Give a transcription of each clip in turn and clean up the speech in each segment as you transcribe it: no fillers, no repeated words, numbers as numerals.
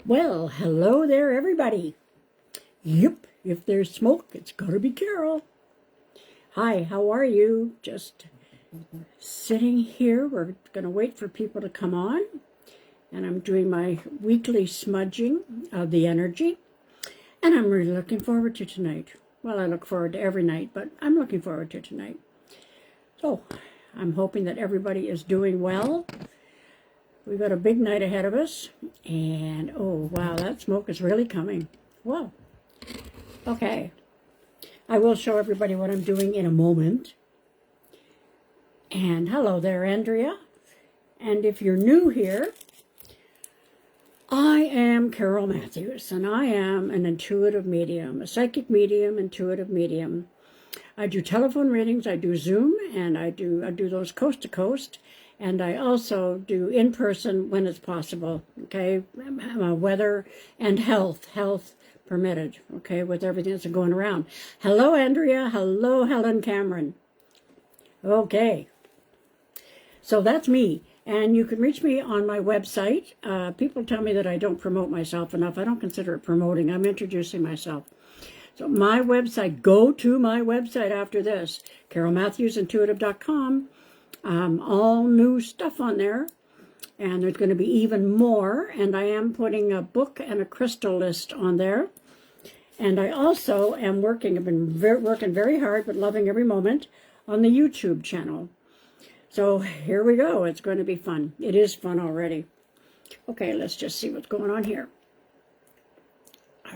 Well, hello there, everybody. Yep, if there's smoke, it's gotta be Carole. Hi, how are you? Just sitting here. We're gonna wait for people to come on. And I'm doing my weekly smudging of the energy. And I'm really looking forward to tonight. Well, I look forward to every night, but I'm looking forward to tonight. So, I'm hoping that everybody is doing well. We've got a big night ahead of us, and oh wow, that smoke is really coming. Whoa. Okay. I will show everybody what I'm doing in a moment. And hello there, Andrea. And if you're new here, I am Carole Matthews, and I am an intuitive medium, a psychic medium, intuitive medium. I do telephone readings, I do Zoom, and I do those coast to coast. And I also do in-person when it's possible, okay? Weather and health permitted, okay, with everything that's going around. Hello, Andrea. Hello, Helen Cameron. Okay. So that's me. And you can reach me on my website. People tell me that I don't promote myself enough. I don't consider it promoting. I'm introducing myself. So my website, go to my website after this, CaroleMatthewsIntuitive.com. All new stuff on there, and there's going to be even more, and I am putting a book and a crystal list on there, and I also am working, I've been working very hard, but loving every moment, on the YouTube channel. So here we go. It's going to be fun. It is fun already. Okay, let's just see what's going on here.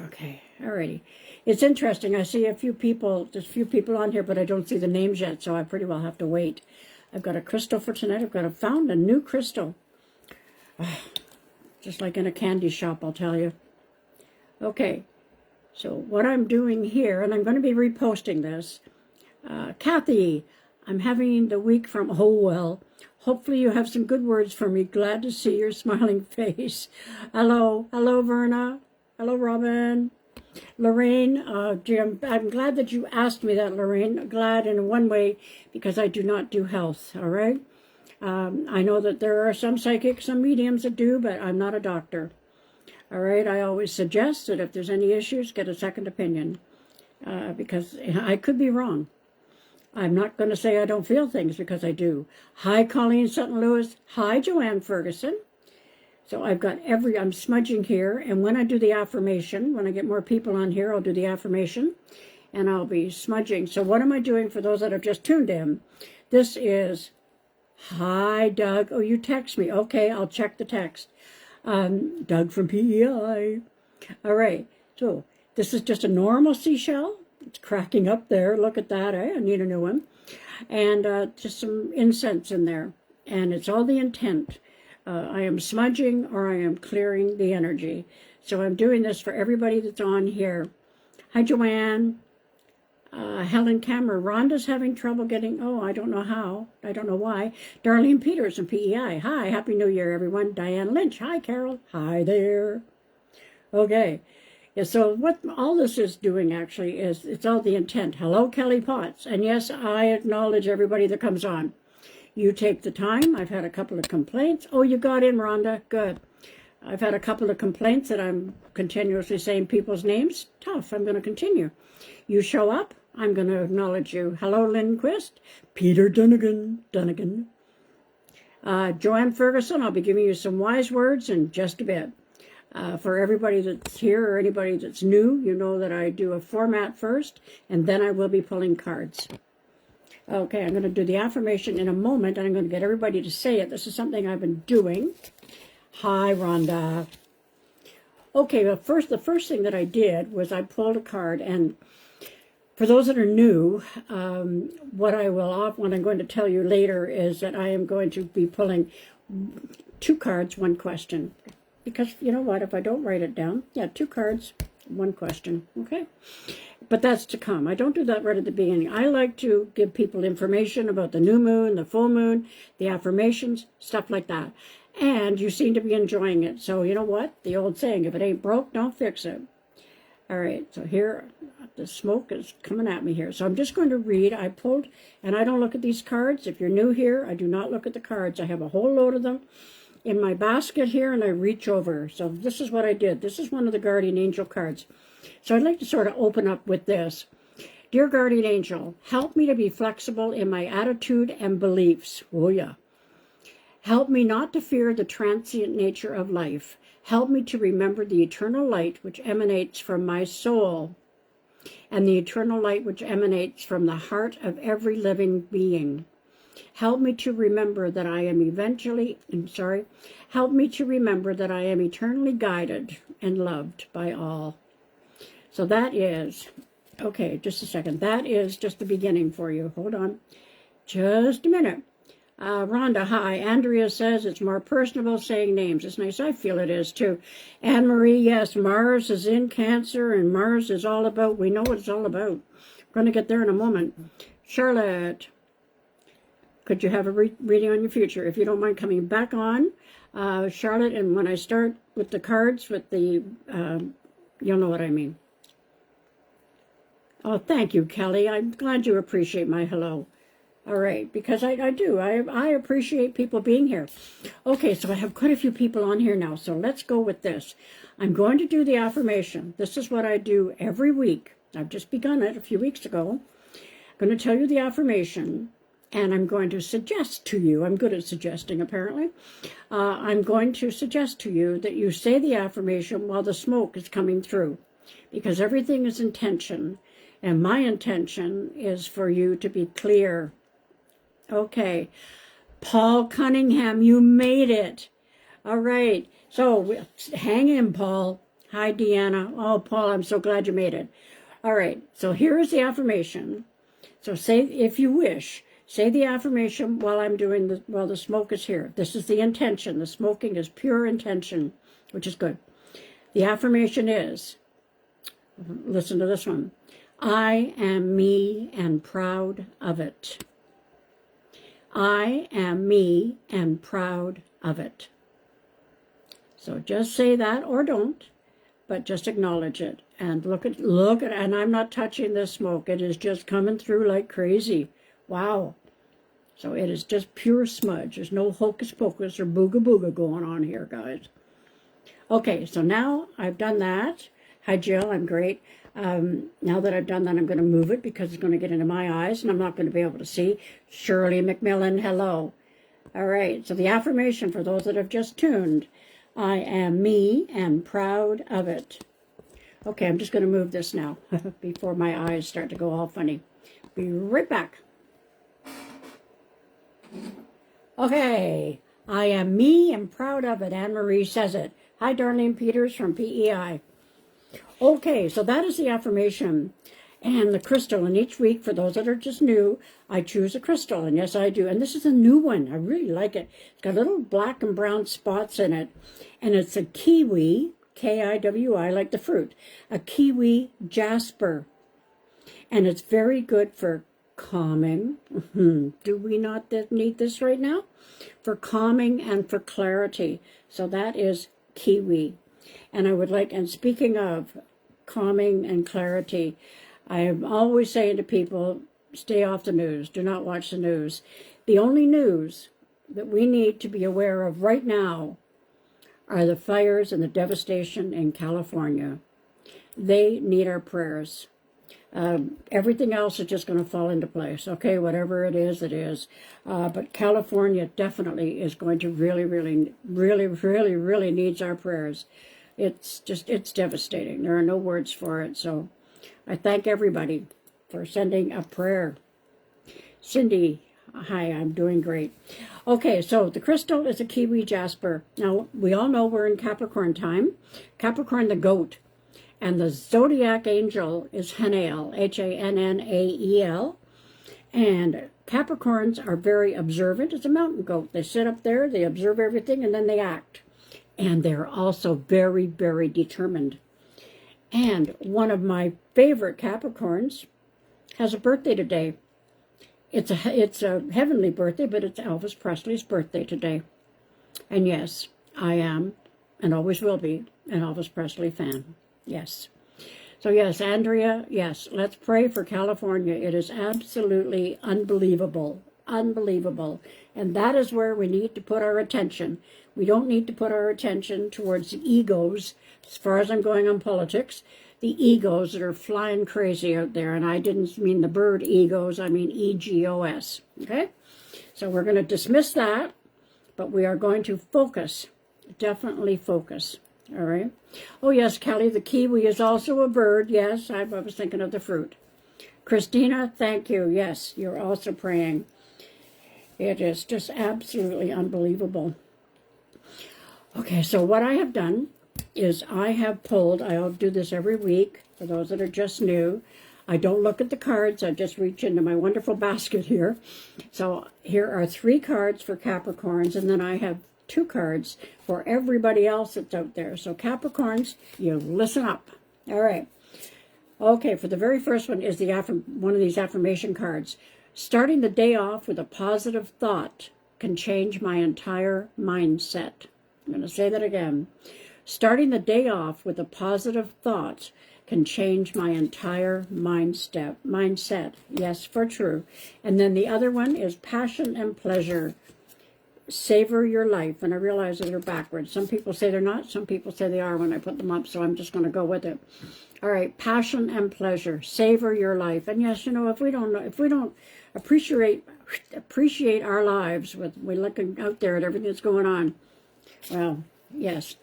Okay, alrighty. It's interesting. I see there's a few people on here, but I don't see the names yet, so I pretty well have to wait. I've got a crystal for tonight. Found a new crystal. Just like in a candy shop, I'll tell you. Okay, so what I'm doing here, and I'm going to be reposting this. Kathy, I'm having the week from, oh well, hopefully you have some good words for me. Glad to see your smiling face. Hello, Verna. Hello, Robin. Lorraine, I'm glad that you asked me that, Lorraine. Glad in one way, because I do not do health, all right? I know that there are some psychics, some mediums that do, but I'm not a doctor, all right? I always suggest that if there's any issues, get a second opinion, because I could be wrong. I'm not going to say I don't feel things, because I do. Hi, Colleen Sutton Lewis. Hi, Joanne Ferguson. So I've got I'm smudging here, and when I do the affirmation, when I get more people on here, I'll do the affirmation, and I'll be smudging. So what am I doing for those that have just tuned in? This is, hi, Doug. Oh, you text me. Okay, I'll check the text. Doug from PEI. All right, so this is just a normal seashell. It's cracking up there. Look at that, eh? I need a new one. And just some incense in there, and it's all the intent. I am smudging or I am clearing the energy. So I'm doing this for everybody that's on here. Hi, Joanne. Helen Cameron. Rhonda's having trouble getting, I don't know how. I don't know why. Darlene Peters and PEI. Hi, Happy New Year, everyone. Diane Lynch. Hi, Carole. Hi there. Okay. Yeah, so what all this is doing actually is it's all the intent. Hello, Kelly Potts. And yes, I acknowledge everybody that comes on. You take the time. I've had a couple of complaints. Oh, you got in, Rhonda. Good. I've had a couple of complaints that I'm continuously saying people's names. Tough. I'm going to continue. You show up. I'm going to acknowledge you. Hello, Lindquist. Peter Dunnigan. Joanne Ferguson. I'll be giving you some wise words in just a bit. For everybody that's here or anybody that's new, you know that I do a format first, and then I will be pulling cards. Okay, I'm going to do the affirmation in a moment, and I'm going to get everybody to say it. This is something I've been doing. Hi, Rhonda. Okay, well, the first thing that I did was I pulled a card, and for those that are new, what I'm going to tell you later is that I am going to be pulling 2 cards, 1 question. Because, you know what, if I don't write it down, 2 cards, 1 question, okay? But that's to come. I don't do that right at the beginning. I like to give people information about the new moon, the full moon, the affirmations, stuff like that. And you seem to be enjoying it. So you know what? The old saying, if it ain't broke, don't fix it. All right, so here, the smoke is coming at me here. So I'm just going to read. I pulled, and I don't look at these cards. If you're new here, I do not look at the cards. I have a whole load of them. in my basket here and I reach over. So this is what I did. This is one of the guardian angel cards. So I'd like to sort of open up with this. Dear guardian angel, help me to be flexible in my attitude and beliefs. Oh yeah. Help me not to fear the transient nature of life. Help me to remember the eternal light which emanates from my soul and the eternal light which emanates from the heart of every living being. Help me to remember that I am help me to remember that I am eternally guided and loved by all. So that is, okay, just a second. That is just the beginning for you. Hold on. Just a minute. Rhonda, hi. Andrea says it's more personable saying names. It's nice. I feel it is too. Anne Marie, yes, Mars is in Cancer, and Mars is all about, we know what it's all about. We're going to get there in a moment. Charlotte, could you have a reading on your future? If you don't mind coming back on, Charlotte, and when I start with the cards, with the, you'll know what I mean. Oh, thank you, Kelly. I'm glad you appreciate my hello. All right, because I do. I appreciate people being here. Okay, so I have quite a few people on here now, so let's go with this. I'm going to do the affirmation. This is what I do every week. I've just begun it a few weeks ago. I'm going to tell you the affirmation, and I'm going to suggest to you, I'm good at suggesting apparently, I'm going to suggest to you that you say the affirmation while the smoke is coming through, because everything is intention, and my intention is for you to be clear. Okay, Paul Cunningham, you made it. All right, so hang in, Paul. Hi, Deanna. Oh, Paul, I'm so glad you made it. All right, so here is the affirmation. So say, if you wish, say the affirmation while I'm doing while the smoke is here. This is the intention. The smoking is pure intention, which is good. The affirmation is, listen to this one. I am me and proud of it. I am me and proud of it. So just say that or don't, but just acknowledge it and look at, and I'm not touching this smoke. It is just coming through like crazy. Wow. So it is just pure smudge. There's no hocus pocus or booga booga going on here, guys. Okay, so now I've done that. Hi, Jill, I'm great. Now that I've done that, I'm going to move it because it's going to get into my eyes and I'm not going to be able to see. Shirley McMillan, hello. All right, so the affirmation for those that have just tuned. I am me and proud of it. Okay, I'm just going to move this now before my eyes start to go all funny. Be right back. Okay, I am me and proud of it. Anne-Marie says it. Hi, Darlene Peters from PEI. Okay, so that is the affirmation and the crystal. And each week, for those that are just new, I choose a crystal. And yes, I do. And this is a new one. I really like it. It's got little black and brown spots in it. And it's a kiwi, K-I-W-I, like the fruit, a kiwi jasper. And it's very good for calming. Do we not need this right now? For calming and for clarity. So that is kiwi. And I would like, and speaking of calming and clarity, I am always saying to people, stay off the news. Do not watch the news. The only news that we need to be aware of right now are the fires and the devastation in California. They need our prayers. Everything else is just going to fall into place. Okay, whatever it is, it is. But California definitely is going to really needs our prayers. It's devastating. There are no words for it. So I thank everybody for sending a prayer. Cindy, hi, I'm doing great. Okay, so the crystal is a kiwi jasper. Now, we all know we're in Capricorn time. Capricorn, the goat. And the zodiac angel is Hanael, H-A-N-N-A-E-L. And Capricorns are very observant. It's a mountain goat. They sit up there, they observe everything, and then they act. And they're also very, very determined. And one of my favorite Capricorns has a birthday today. It's a heavenly birthday, but it's Elvis Presley's birthday today. And yes, I am, and always will be, an Elvis Presley fan. Yes. So yes, Andrea, yes, let's pray for California. It is absolutely unbelievable. Unbelievable. And that is where we need to put our attention. We don't need to put our attention towards the egos. As far as I'm going on politics, the egos that are flying crazy out there. And I didn't mean the bird egos, I mean EGOS. Okay? So we're going to dismiss that, but we are going to focus. Definitely focus. All right? Oh, yes, Kelly, the kiwi is also a bird. Yes, I was thinking of the fruit. Christina, thank you. Yes, you're also praying. It is just absolutely unbelievable. Okay, so what I have done is I have pulled, I'll do this every week for those that are just new. I don't look at the cards, I just reach into my wonderful basket here. So here are 3 cards for Capricorns, and then I have 2 cards for everybody else that's out there. So Capricorns, you listen up. All right. Okay, for the very first one is one of these affirmation cards. Starting the day off with a positive thought can change my entire mindset. I'm going to say that again. Starting the day off with a positive thought can change my entire mindset. Yes, for true. And then the other one is passion and pleasure. Savor your life. And I realize that they're backwards. Some people say they're not. Some people say they are when I put them up. So I'm just going to go with it. All right, passion and pleasure. Savor your life. And yes, you know, if we don't appreciate our lives with we looking out there at everything that's going on, well, yes,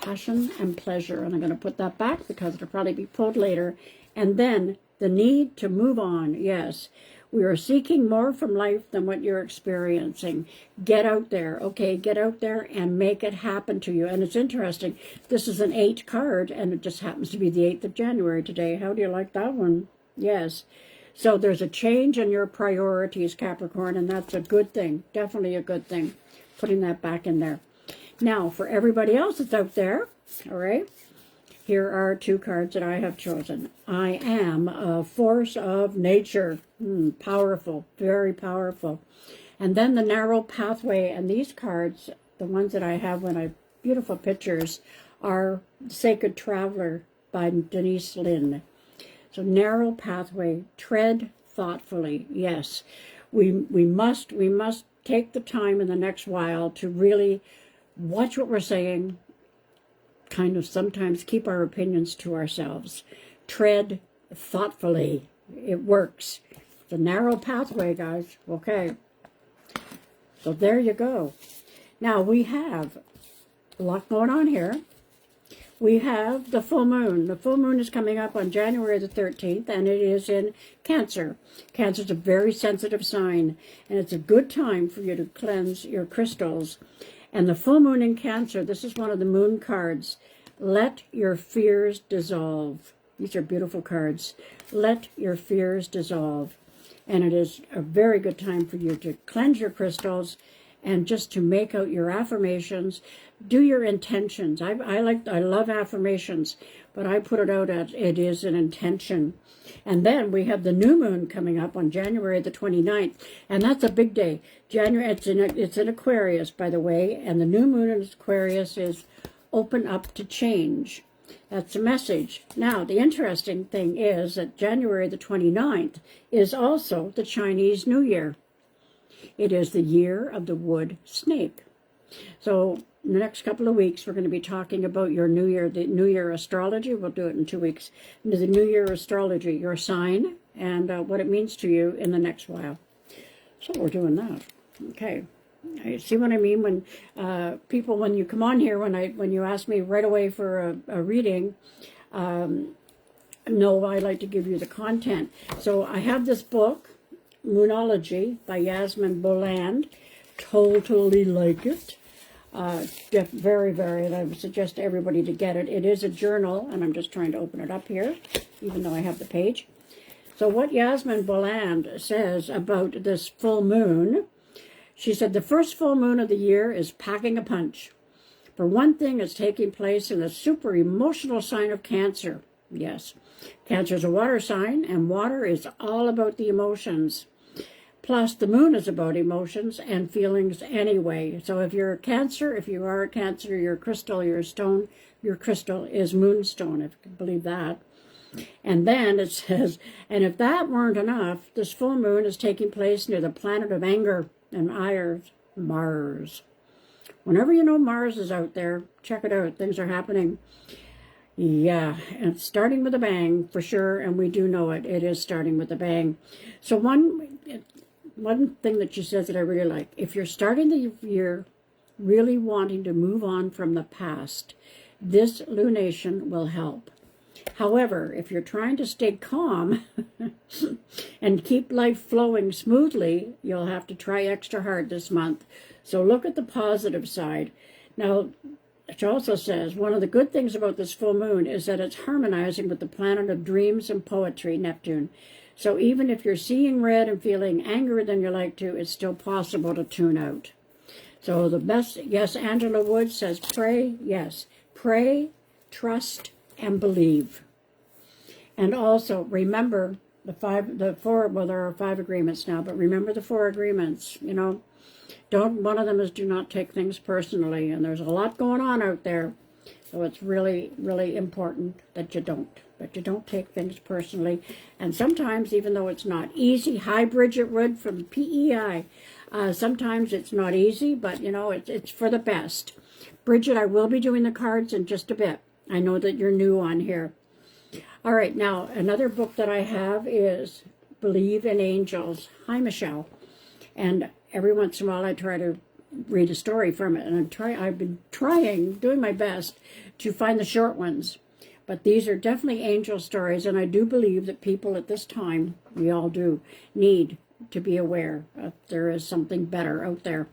passion and pleasure. And I'm going to put that back because it'll probably be pulled later. And then the need to move on. Yes, we are seeking more from life than what you're experiencing. Get out there, okay? Get out there and make it happen to you. And it's interesting. This is an 8 card, and it just happens to be the 8th of January today. How do you like that one? Yes. So there's a change in your priorities, Capricorn, and that's a good thing. Definitely a good thing. Putting that back in there. Now, for everybody else that's out there, all right? Here are 2 cards that I have chosen. I am a force of nature. Powerful, very powerful. And then the narrow pathway. And these cards, the ones that I have when I beautiful pictures, are Sacred Traveler by Denise Lynn. So narrow pathway, tread thoughtfully. Yes, we must take the time in the next while to really watch what we're saying. Kind of sometimes keep our opinions to ourselves. Tread thoughtfully. It works. The narrow pathway, guys. Okay. So there you go. Now we have a lot going on here. We have the full moon. The full moon is coming up on January the 13th, and it is in Cancer. Cancer is a very sensitive sign, and it's a good time for you to cleanse your crystals. And the full moon in Cancer, this is one of the moon cards. Let your fears dissolve. These are beautiful cards. Let your fears dissolve. And it is a very good time for you to cleanse your crystals and just to make out your affirmations. Do your intentions. I love affirmations, but I put it out as it is an intention. And then we have the new moon coming up on January the 29th, and that's a big day. It's in Aquarius, by the way, and the new moon in Aquarius is open up to change. That's a message. Now, the interesting thing is that January the 29th is also the Chinese New Year. It is the year of the wood snake. So in the next couple of weeks, we're going to be talking about your New Year, the New Year astrology. We'll do it in 2 weeks. The New Year astrology, your sign, and what it means to you in the next while. So we're doing that. Okay. See what I mean? When people, when you come on here, when you ask me right away for a reading, no, I like to give you the content. So I have this book, Moonology by Yasmin Boland. Totally like it. Very, very, and I would suggest to everybody to get it. It is a journal, and I'm just trying to open it up here, even though I have the page. So what Yasmin Boland says about this full moon, she said, the first full moon of the year is packing a punch. For one thing, it's taking place in the super emotional sign of Cancer. Yes, Cancer is a water sign, and water is all about the emotions. Plus, the moon is about emotions and feelings anyway. So if you're a Cancer, if you are a Cancer, your crystal, your stone, your crystal is moonstone, if you can believe that. And then it says, and if that weren't enough, this full moon is taking place near the planet of anger and ire, Mars. Whenever you know Mars is out there, check it out. Things are happening. Yeah, and it's starting with a bang for sure, and we do know it. It is starting with a bang. So one thing that she says that I really like, if you're starting the year really wanting to move on from the past, this lunation will help. However, if you're trying to stay calm and keep life flowing smoothly, you'll have to try extra hard this month. So look at the positive side. Now, she also says, one of the good things about this full moon is that it's harmonizing with the planet of dreams and poetry, Neptune. So even if you're seeing red and feeling angrier than you like to, it's still possible to tune out. So the best, yes, Angela Wood says, pray, yes. Pray, trust, and believe. And also remember there are 5 agreements now, but remember the 4 agreements, one of them is do not take things personally, and there's a lot going on out there. So it's really, really important that you don't take things personally. And sometimes, even though it's not easy, hi Bridget Wood from PEI, sometimes it's not easy, but it's for the best. Bridget, I will be doing the cards in just a bit. I know that you're new on here. All right, now another book that I have is Believe in Angels. Hi, Michelle. And every once in a while I try to read a story from it, and I've been doing my best to find the short ones. But these are definitely angel stories, and I do believe that people at this time, we all do, need to be aware that there is something better out there.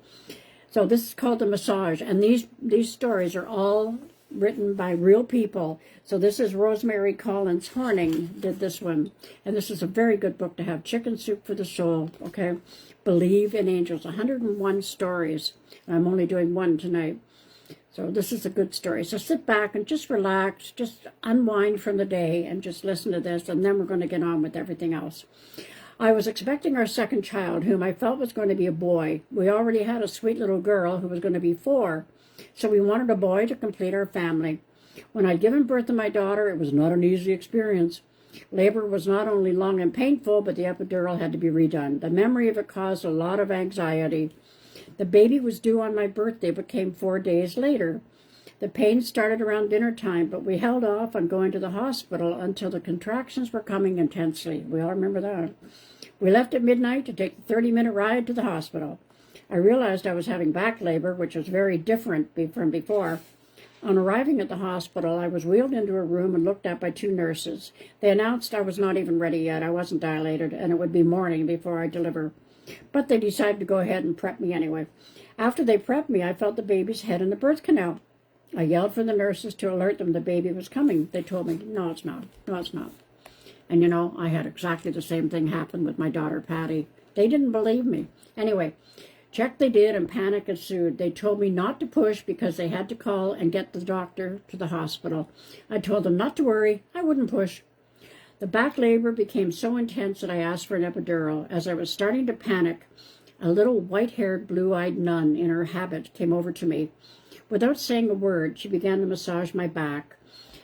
So this is called The Massage, and these stories are all written by real people. So this is Rosemary Collins Horning did this one, and this is a very good book to have. Chicken Soup for the Soul, okay? Believe in Angels, 101 stories. I'm only doing one tonight. So this is a good story. So sit back and just relax, just unwind from the day and just listen to this, and then we're going to get on with everything else. I was expecting our second child, whom I felt was going to be a boy. We already had a sweet little girl who was going to be 4, so we wanted a boy to complete our family. When I'd given birth to my daughter, it was not an easy experience. Labor was not only long and painful, but the epidural had to be redone. The memory of it caused a lot of anxiety. The baby was due on my birthday, but came 4 days later. The pain started around dinner time, but we held off on going to the hospital until the contractions were coming intensely. We all remember that. We left at midnight to take the 30-minute ride to the hospital. I realized I was having back labor, which was very different from before. On arriving at the hospital, I was wheeled into a room and looked at by 2 nurses. They announced I was not even ready yet. I wasn't dilated, and it would be morning before I deliver. But they decided to go ahead and prep me anyway. After they prepped me, I felt the baby's head in the birth canal. I yelled for the nurses to alert them the baby was coming. They told me, no, it's not. No, it's not. And I had exactly the same thing happen with my daughter, Patty. They didn't believe me. Anyway, check they did, and panic ensued. They told me not to push because they had to call and get the doctor to the hospital. I told them not to worry. I wouldn't push. The back labor became so intense that I asked for an epidural. As I was starting to panic, a little white-haired, blue-eyed nun in her habit came over to me. Without saying a word, she began to massage my back.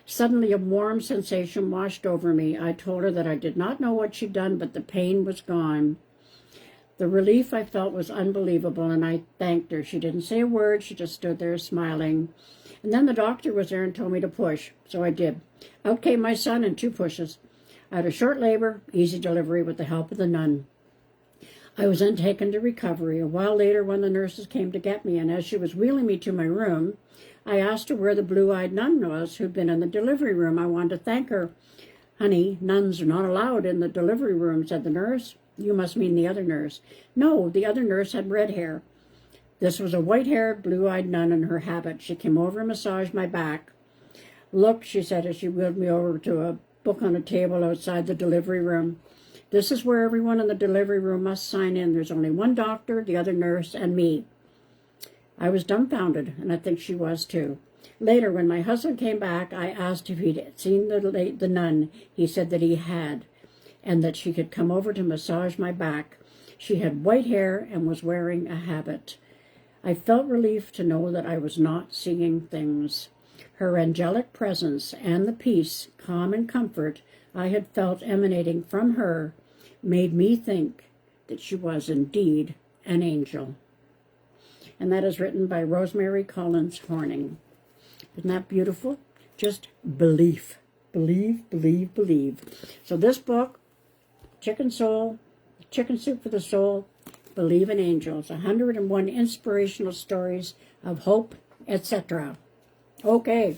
Suddenly, a warm sensation washed over me. I told her that I did not know what she'd done, but the pain was gone. The relief I felt was unbelievable, and I thanked her. She didn't say a word. She just stood there smiling. And then the doctor was there and told me to push, so I did. Out came my son in 2 pushes. I had a short labor, easy delivery with the help of the nun. I was then taken to recovery. A while later, when the nurses came to get me, and as she was wheeling me to my room, I asked her where the blue-eyed nun was who'd been in the delivery room. I wanted to thank her. Honey, nuns are not allowed in the delivery room, said the nurse. You must mean the other nurse. No, the other nurse had red hair. This was a white-haired, blue-eyed nun in her habit. She came over and massaged my back. Look, she said as she wheeled me over to a book on a table outside the delivery room. This is where everyone in the delivery room must sign in. There's only one doctor, the other nurse, and me. I was dumbfounded, and I think she was too. Later, when my husband came back, I asked if he'd seen the nun. He said that he had, and that she could come over to massage my back. She had white hair and was wearing a habit. I felt relief to know that I was not seeing things. Her angelic presence and the peace, calm, and comfort I had felt emanating from her made me think that she was indeed an angel. and that is written by Rosemary Collins Horning. Isn't that beautiful? Just belief. Believe, believe, believe. So this book, Chicken Soul, Chicken Soup for the Soul, Believe in Angels, 101 inspirational stories of hope, etc. Okay.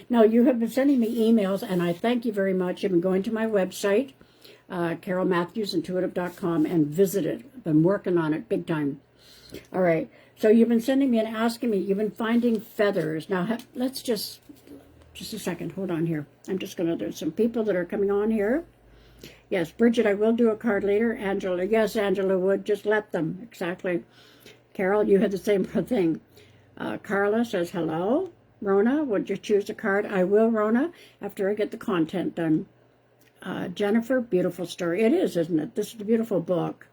Now, you have been sending me emails, and I thank you very much. You've been going to my website, CaroleMatthewsIntuitive.com, and visit it. I've been working on it big time. All right. So you've been sending me and asking me, you've been finding feathers. Now, let's just a second. Hold on here. I'm just going to, there's some people that are coming on here. Yes, Bridget, I will do a card later. Angela, yes, Angela would. Just let them. Exactly. Carol, you had the same thing. Carla says, hello. Rona, would you choose a card? I will, Rona, after I get the content done. Jennifer, beautiful story. It is, isn't it? This is a beautiful book.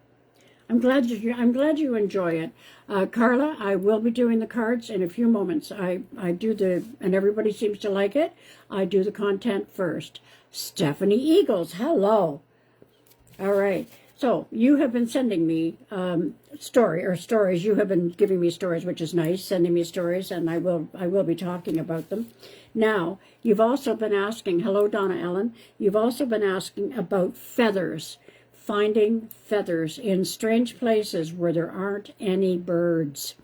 I'm glad you enjoy it. Carla, I will be doing the cards in a few moments. I do and everybody seems to like it. I do the content first. Stephanie Eagles, hello. All right. So you have been sending me stories. You have been giving me stories, which is nice, sending me stories, and I will be talking about them. Now, you've also been asking, hello, Donna Ellen, you've also been asking about feathers. Finding feathers in strange places where there aren't any birds.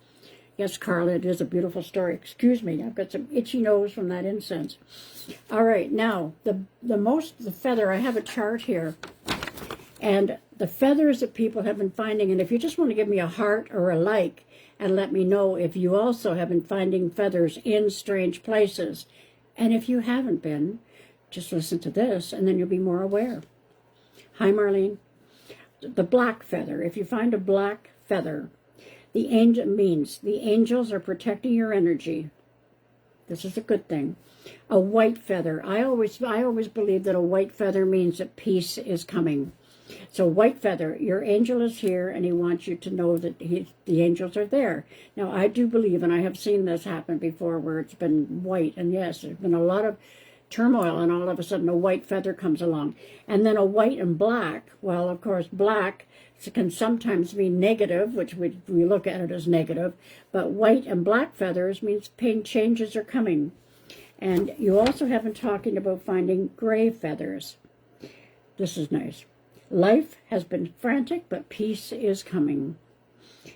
Yes, Carla, it is a beautiful story. Excuse me, I've got some itchy nose from that incense. All right, now, the feather, I have a chart here, and the feathers that people have been finding, and if you just want to give me a heart or a like, and let me know if you also have been finding feathers in strange places. And if you haven't been, just listen to this, and then you'll be more aware. Hi, Marlene. The black feather. If you find a black feather, the angel means the angels are protecting your energy. This is a good thing. A white feather. I always believe that a white feather means that peace is coming. So white feather, your angel is here, and he wants you to know that the angels are there. Now, I do believe, and I have seen this happen before, where it's been white, and yes, there's been a lot of turmoil, and all of a sudden a white feather comes along. And then a white and black, well, of course, black can sometimes mean negative, which we look at it as negative, but white and black feathers means changes are coming. And you also have been talking about finding gray feathers. This is nice. Life has been frantic, but peace is coming.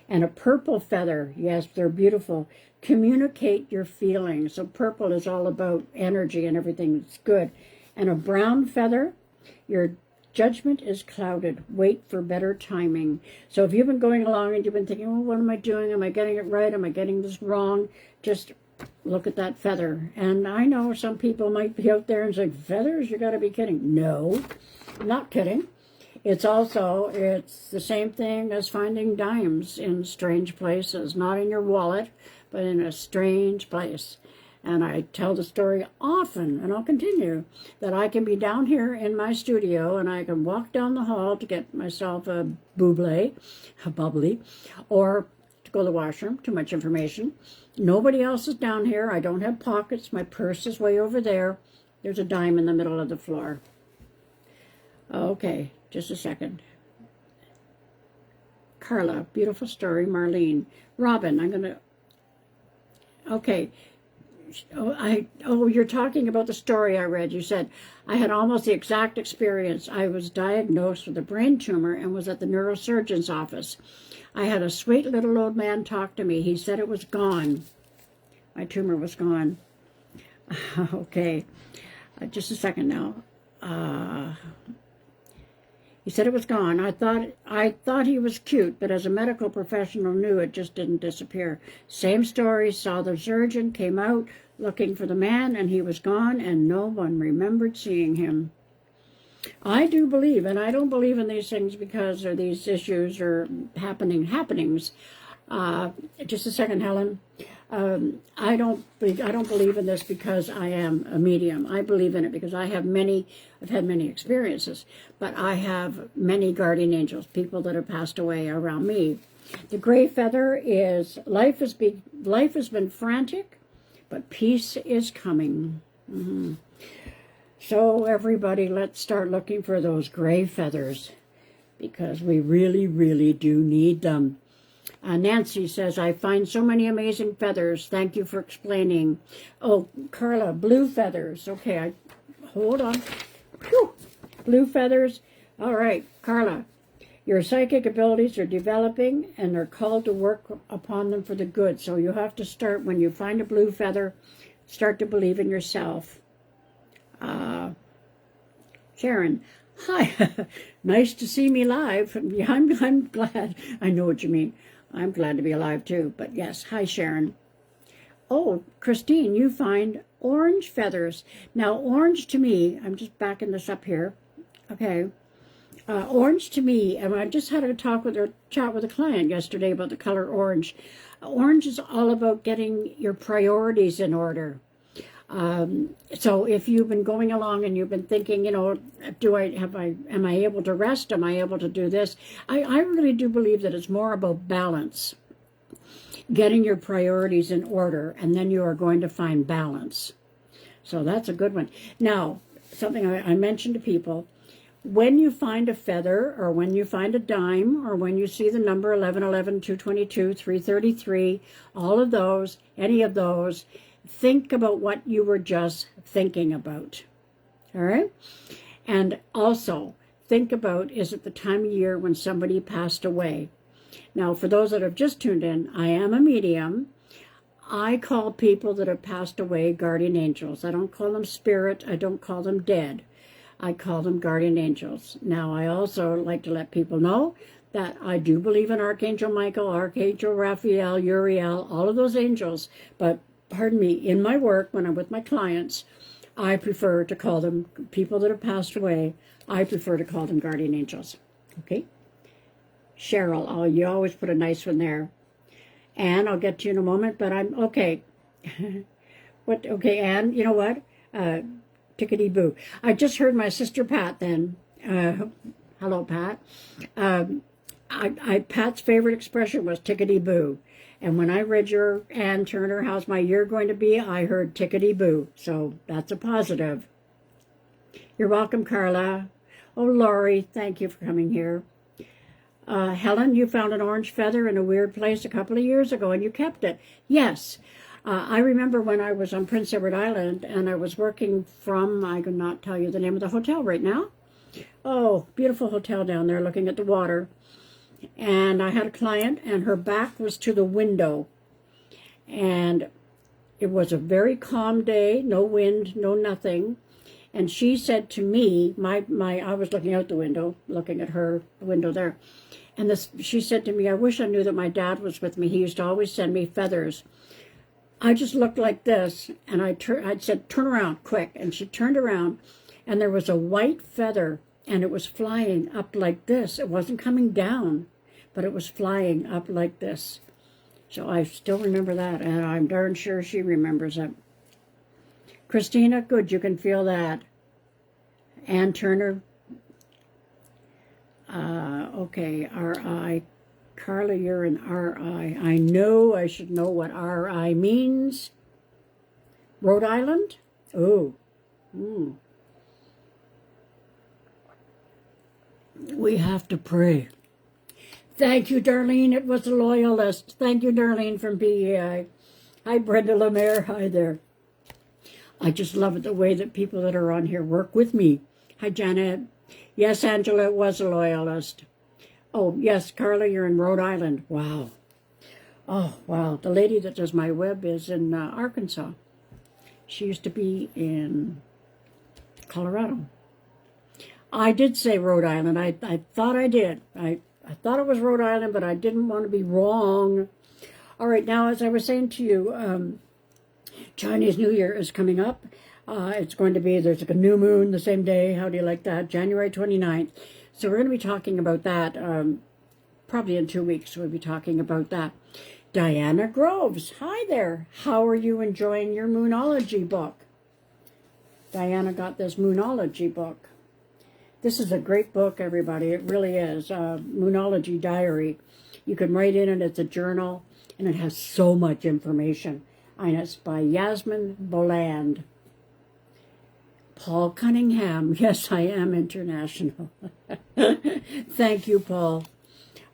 And a purple feather, yes, they're beautiful. Communicate your feelings. So purple is all about energy and everything that's good. And a brown feather, your judgment is clouded. Wait for better timing. So if you've been going along and you've been thinking, oh, what am I doing? Am I getting it right? Am I getting this wrong? Just look at that feather. And I know some people might be out there and say, feathers? You got to be kidding. No, I'm not kidding. It's the same thing as finding dimes in strange places, not in your wallet, but in a strange place. And I tell the story often, and I'll continue, that I can be down here in my studio and I can walk down the hall to get myself a bubbly, or to go to the washroom. Too much information. Nobody else is down here. I don't have pockets. My purse is way over there. There's a dime in the middle of the floor. Okay, just a second. Carla, beautiful story. Marlene. Robin, okay. You're talking about the story I read. You said, I had almost the exact experience. I was diagnosed with a brain tumor and was at the neurosurgeon's office. I had a sweet little old man talk to me. He said it was gone. My tumor was gone. Okay. Just a second now. He said it was gone. I thought he was cute, but as a medical professional knew it just didn't disappear. Same story, saw the surgeon, came out looking for the man, and he was gone, and no one remembered seeing him. I do believe, and I don't believe in these things because these issues are happenings. Just a second, Helen. I don't believe in this because I am a medium. I believe in it because I've had many experiences, but I have many guardian angels, people that have passed away around me. The gray feather is life has been frantic, but peace is coming. Mm-hmm. So everybody, let's start looking for those gray feathers because we really, really do need them. Nancy says, I find so many amazing feathers. Thank you for explaining. Oh, Carla, blue feathers. Okay, hold on. Whew. Blue feathers. All right, Carla. Your psychic abilities are developing, and they're called to work upon them for the good. So you have to start, when you find a blue feather, start to believe in yourself. Sharon, hi. Nice to see me live. I'm glad. I know what you mean. I'm glad to be alive too. But yes, hi, Sharon. Oh, Christine, you find orange feathers. Now, orange to me, I'm just backing this up here. Okay. Orange to me, and I just had a chat with a client yesterday about the color orange. Orange is all about getting your priorities in order. So if you've been going along and you've been thinking, you know, am I able to rest? Am I able to do this? I really do believe that it's more about balance, getting your priorities in order, and then you are going to find balance. So that's a good one. Now, something I mentioned to people, when you find a feather, or when you find a dime, or when you see the number 1111, 222, 333, all of those, any of those, think about what you were just thinking about. All right? And also, think about, is it the time of year when somebody passed away? Now, for those that have just tuned in, I am a medium. I call people that have passed away guardian angels. I don't call them spirit. I don't call them dead. I call them guardian angels. Now, I also like to let people know that I do believe in Archangel Michael, Archangel Raphael, Uriel, all of those angels. But, pardon me, in my work, when I'm with my clients, I prefer to call them, people that have passed away, I prefer to call them guardian angels. Okay? Cheryl, oh, you always put a nice one there. Anne, I'll get to you in a moment, but I'm, okay. Okay, Anne, you know what? Tickety-boo. I just heard my sister Pat then. Hello, Pat. Pat's favorite expression was tickety-boo. And when I read your Ann Turner, how's my year going to be, I heard tickety-boo. So that's a positive. You're welcome, Carla. Oh, Laurie, thank you for coming here. Helen, you found an orange feather in a weird place a couple of years ago, and you kept it. Yes. I remember when I was on Prince Edward Island, and I was working from, I could not tell you the name of the hotel right now. Oh, beautiful hotel down there looking at the water. And I had a client, and her back was to the window. And it was a very calm day, no wind, no nothing. And she said to me, I was looking out the window, looking at her window there. And she said to me, I wish I knew that my dad was with me. He used to always send me feathers. I just looked like this, and I said, turn around, quick. And she turned around, and there was a white feather, and it was flying up like this. It wasn't coming down, but it was flying up like this. So I still remember that, and I'm darn sure she remembers it. Christina, good, you can feel that. Ann Turner. Okay, R.I. Carla, you're an R.I. I know I should know what R.I. means. Rhode Island? Oh. We have to pray. Thank you, Darlene. It was a loyalist. Thank you, Darlene from BEI. Hi, Brenda Lemaire. Hi there. I just love it, the way that people that are on here work with me. Hi, Janet. Yes, Angela, it was a loyalist. Oh, yes, Carla, you're in Rhode Island. Wow. Oh, wow. The lady that does my web is in Arkansas. She used to be in Colorado. I did say Rhode Island. I thought I did. I thought it was Rhode Island, but I didn't want to be wrong. All right, now, as I was saying to you, Chinese New Year is coming up. It's going to be, there's like a new moon the same day. How do you like that? January 29th. So we're going to be talking about that probably in 2 weeks. We'll be talking about that. Diana Groves, hi there. How are you enjoying your Moonology book? Diana got this Moonology book. This is a great book, everybody. It really is. Moonology Diary. You can write in it. It's a journal, and it has so much information. And it's by Yasmin Boland. Paul Cunningham. Yes, I am international. Thank you, Paul.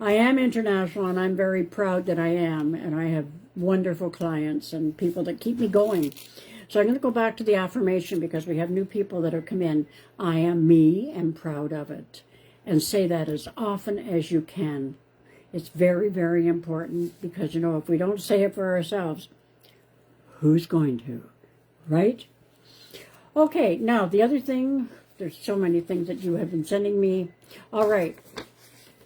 I am international, and I'm very proud that I am, and I have wonderful clients and people that keep me going. So I'm going to go back to the affirmation because we have new people that have come in. I am me and proud of it. And say that as often as you can. It's very, very important because, you know, if we don't say it for ourselves, who's going to, right? Okay, now the other thing, there's so many things that you have been sending me. All right,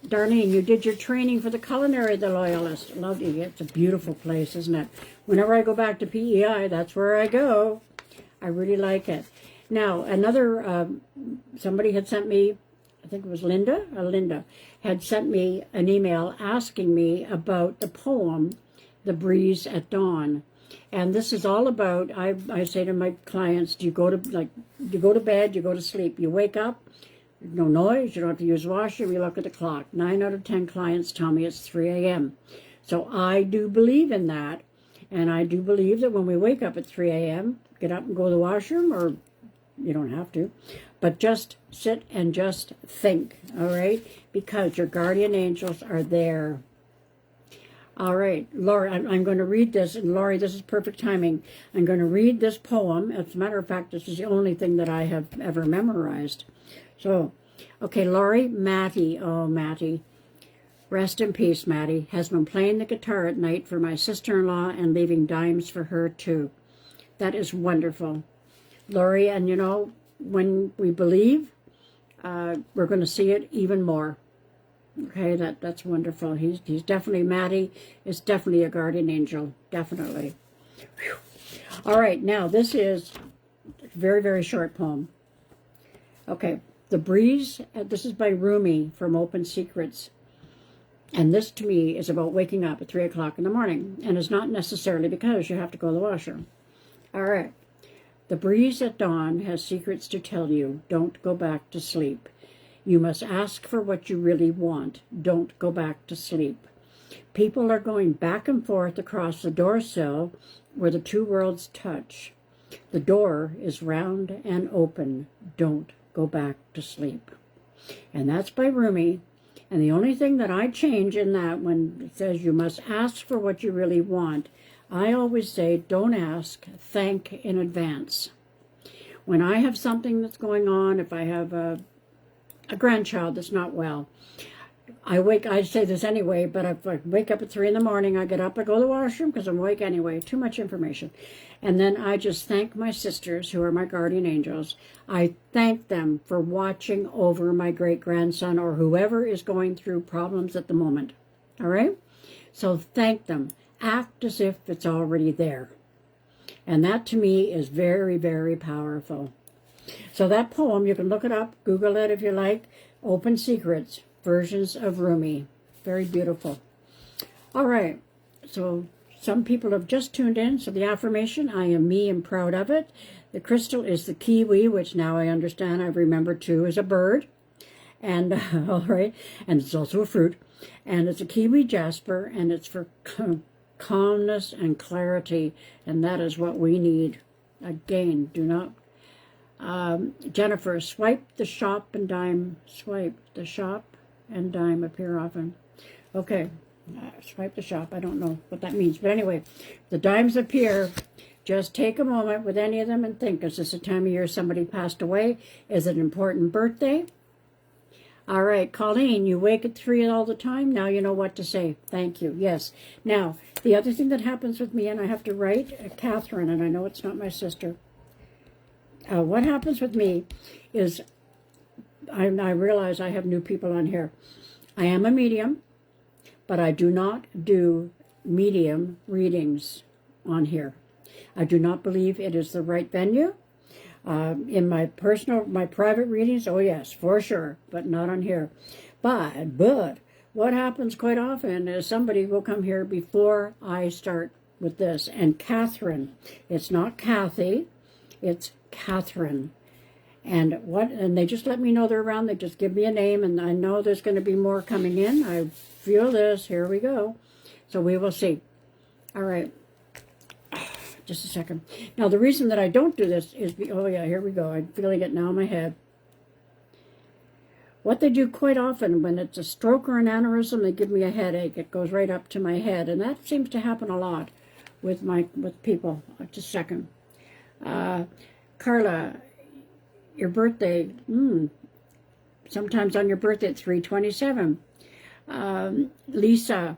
Darlene, you did your training for the Culinary of the Loyalist. Loved it. It's a beautiful place, isn't it? Whenever I go back to PEI, that's where I go. I really like it. Now, another, somebody had sent me, I think it was Linda, had sent me an email asking me about the poem, The Breeze at Dawn. And this is all about, I say to my clients, do you go to bed, you go to sleep, you wake up, no noise, you don't have to use the washroom, you look at the clock. 9 out of 10 clients tell me it's 3 a.m. So I do believe in that. And I do believe that when we wake up at 3 a.m., get up and go to the washroom, or you don't have to, but just sit and just think, all right? Because your guardian angels are there. All right, Lori, I'm going to read this, and Lori, this is perfect timing. I'm going to read this poem. As a matter of fact, this is the only thing that I have ever memorized. So, okay, Lori, Mattie, oh, Mattie, rest in peace, Mattie, has been playing the guitar at night for my sister-in-law and leaving dimes for her, too. That is wonderful. Lori, and you know, when we believe, we're going to see it even more. Okay, that's wonderful. He's definitely, Mattie is definitely a guardian angel, definitely. Whew. All right, now this is a very, very short poem. Okay, The Breeze, this is by Rumi from Open Secrets. And this, to me, is about waking up at 3 o'clock in the morning. And it's not necessarily because you have to go to the washroom. All right. The breeze at dawn has secrets to tell you. Don't go back to sleep. You must ask for what you really want. Don't go back to sleep. People are going back and forth across the door sill where the two worlds touch. The door is round and open. Don't go back to sleep. And that's by Rumi. And the only thing that I change in that, when it says you must ask for what you really want, I always say, don't ask, thank in advance. When I have something that's going on, if I have a grandchild that's not well, I say this anyway, but if I wake up at 3 in the morning, I get up, I go to the washroom because I'm awake anyway, too much information. And then I just thank my sisters, who are my guardian angels. I thank them for watching over my great-grandson or whoever is going through problems at the moment. All right? So thank them. Act as if it's already there. And that, to me, is very, very powerful. So that poem, you can look it up, Google it if you like, Open Secrets, Versions of Rumi. Very beautiful. All right, so some people have just tuned in. So the affirmation, I am me and proud of it. The crystal is the kiwi, which now I understand, I remember too, is a bird. And, all right, and it's also a fruit. And it's a kiwi jasper, and it's for calmness and clarity. And that is what we need. Again, do not... Jennifer, swipe the shop and dime. Swipe the shop and dime appear often. Okay, swipe the shop. I don't know what that means. But anyway, the dimes appear. Just take a moment with any of them and think, is this a time of year somebody passed away? Is it an important birthday? All right, Colleen, you wake at 3 all the time. Now you know what to say. Thank you. Yes. Now, the other thing that happens with me, and I have to write Catherine, and I know it's not my sister. What happens with me is I realize I have new people on here. I am a medium, but I do not do medium readings on here. I do not believe it is the right venue. In my private readings, oh yes, for sure, but not on here. But what happens quite often is somebody will come here before I start with this. And Catherine, it's not Kathy, it's Catherine. And they just let me know they're around. They just give me a name, and I know there's going to be more coming in. I feel this. Here we go. So we will see. All right. Just a second. Now, the reason that I don't do this is, oh yeah, here we go. I'm feeling it now in my head. what they do quite often when it's a stroke or an aneurysm, they give me a headache. It goes right up to my head, and that seems to happen a lot with people. Just a second. Carla, your birthday, sometimes on your birthday at 3/27. Lisa,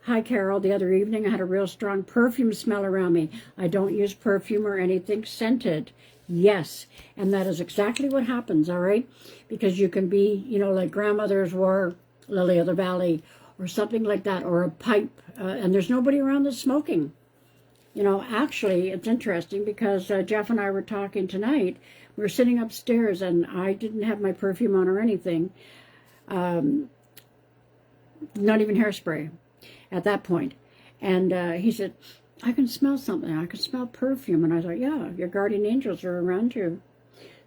hi Carole, the other evening I had a real strong perfume smell around me. I don't use perfume or anything scented. Yes, and that is exactly what happens, all right? Because you can be, like grandmothers wore Lily of the Valley or something like that, or a pipe, and there's nobody around that's smoking. Actually, it's interesting because Jeff and I were talking tonight. We were sitting upstairs, and I didn't have my perfume on or anything. Not even hairspray at that point. And he said, I can smell something. I can smell perfume. And I thought, yeah, your guardian angels are around you.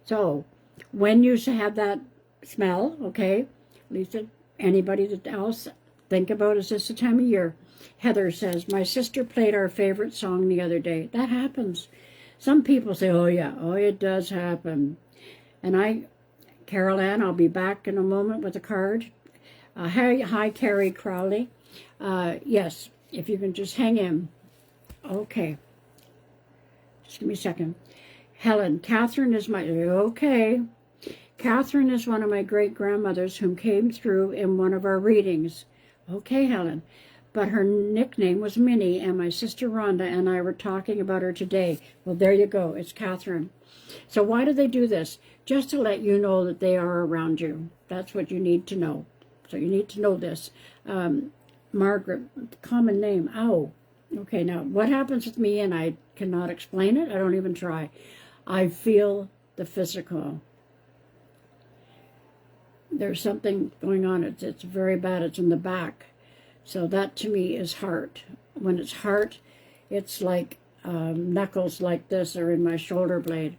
So when you have that smell, okay, Lisa, anybody else, think about, is this the time of year? Heather says, my sister played our favorite song the other day. That happens. Some people say, oh yeah, oh it does happen. And Carol Ann, I'll be back in a moment with a card. Hi, Carrie Crowley. Yes, if you can just hang in. Okay. Just give me a second. Helen, Catherine is okay. Catherine is one of my great-grandmothers whom came through in one of our readings. Okay, Helen. But her nickname was Minnie, and my sister Rhonda and I were talking about her today. Well, there you go. It's Catherine. So why do they do this? Just to let you know that they are around you. That's what you need to know. So you need to know this. Margaret, common name. Ow. Okay, now what happens with me, and I cannot explain it. I don't even try. I feel the physical. There's something going on. It's very bad. It's in the back. So that to me is heart. When it's heart, it's like knuckles like this are in my shoulder blade.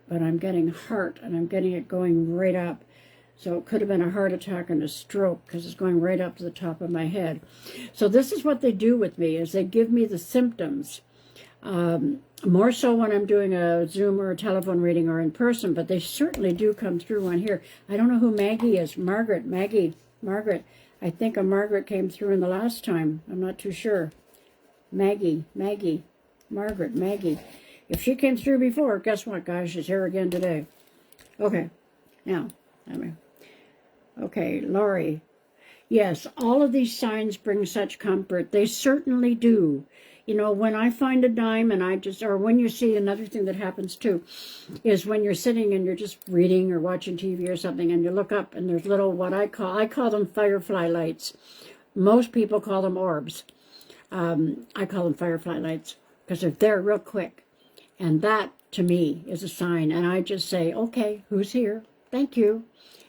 But I'm getting heart, and I'm getting it going right up. So it could have been a heart attack and a stroke because it's going right up to the top of my head. So this is what they do with me, is they give me the symptoms. More so when I'm doing a Zoom or a telephone reading or in person, but they certainly do come through on here. I don't know who Maggie is. Margaret. I think a Margaret came through in the last time. I'm not too sure. Maggie. Margaret. If she came through before, guess what, guys? She's here again today. Okay. Now, okay, Laurie. Yes, all of these signs bring such comfort. They certainly do. When I find a dime and or when you see, another thing that happens too, is when you're sitting and you're just reading or watching TV or something and you look up and there's little, I call them firefly lights. Most people call them orbs. I call them firefly lights because they're there real quick. And that, to me, is a sign. And I just say, okay, who's here? Thank you.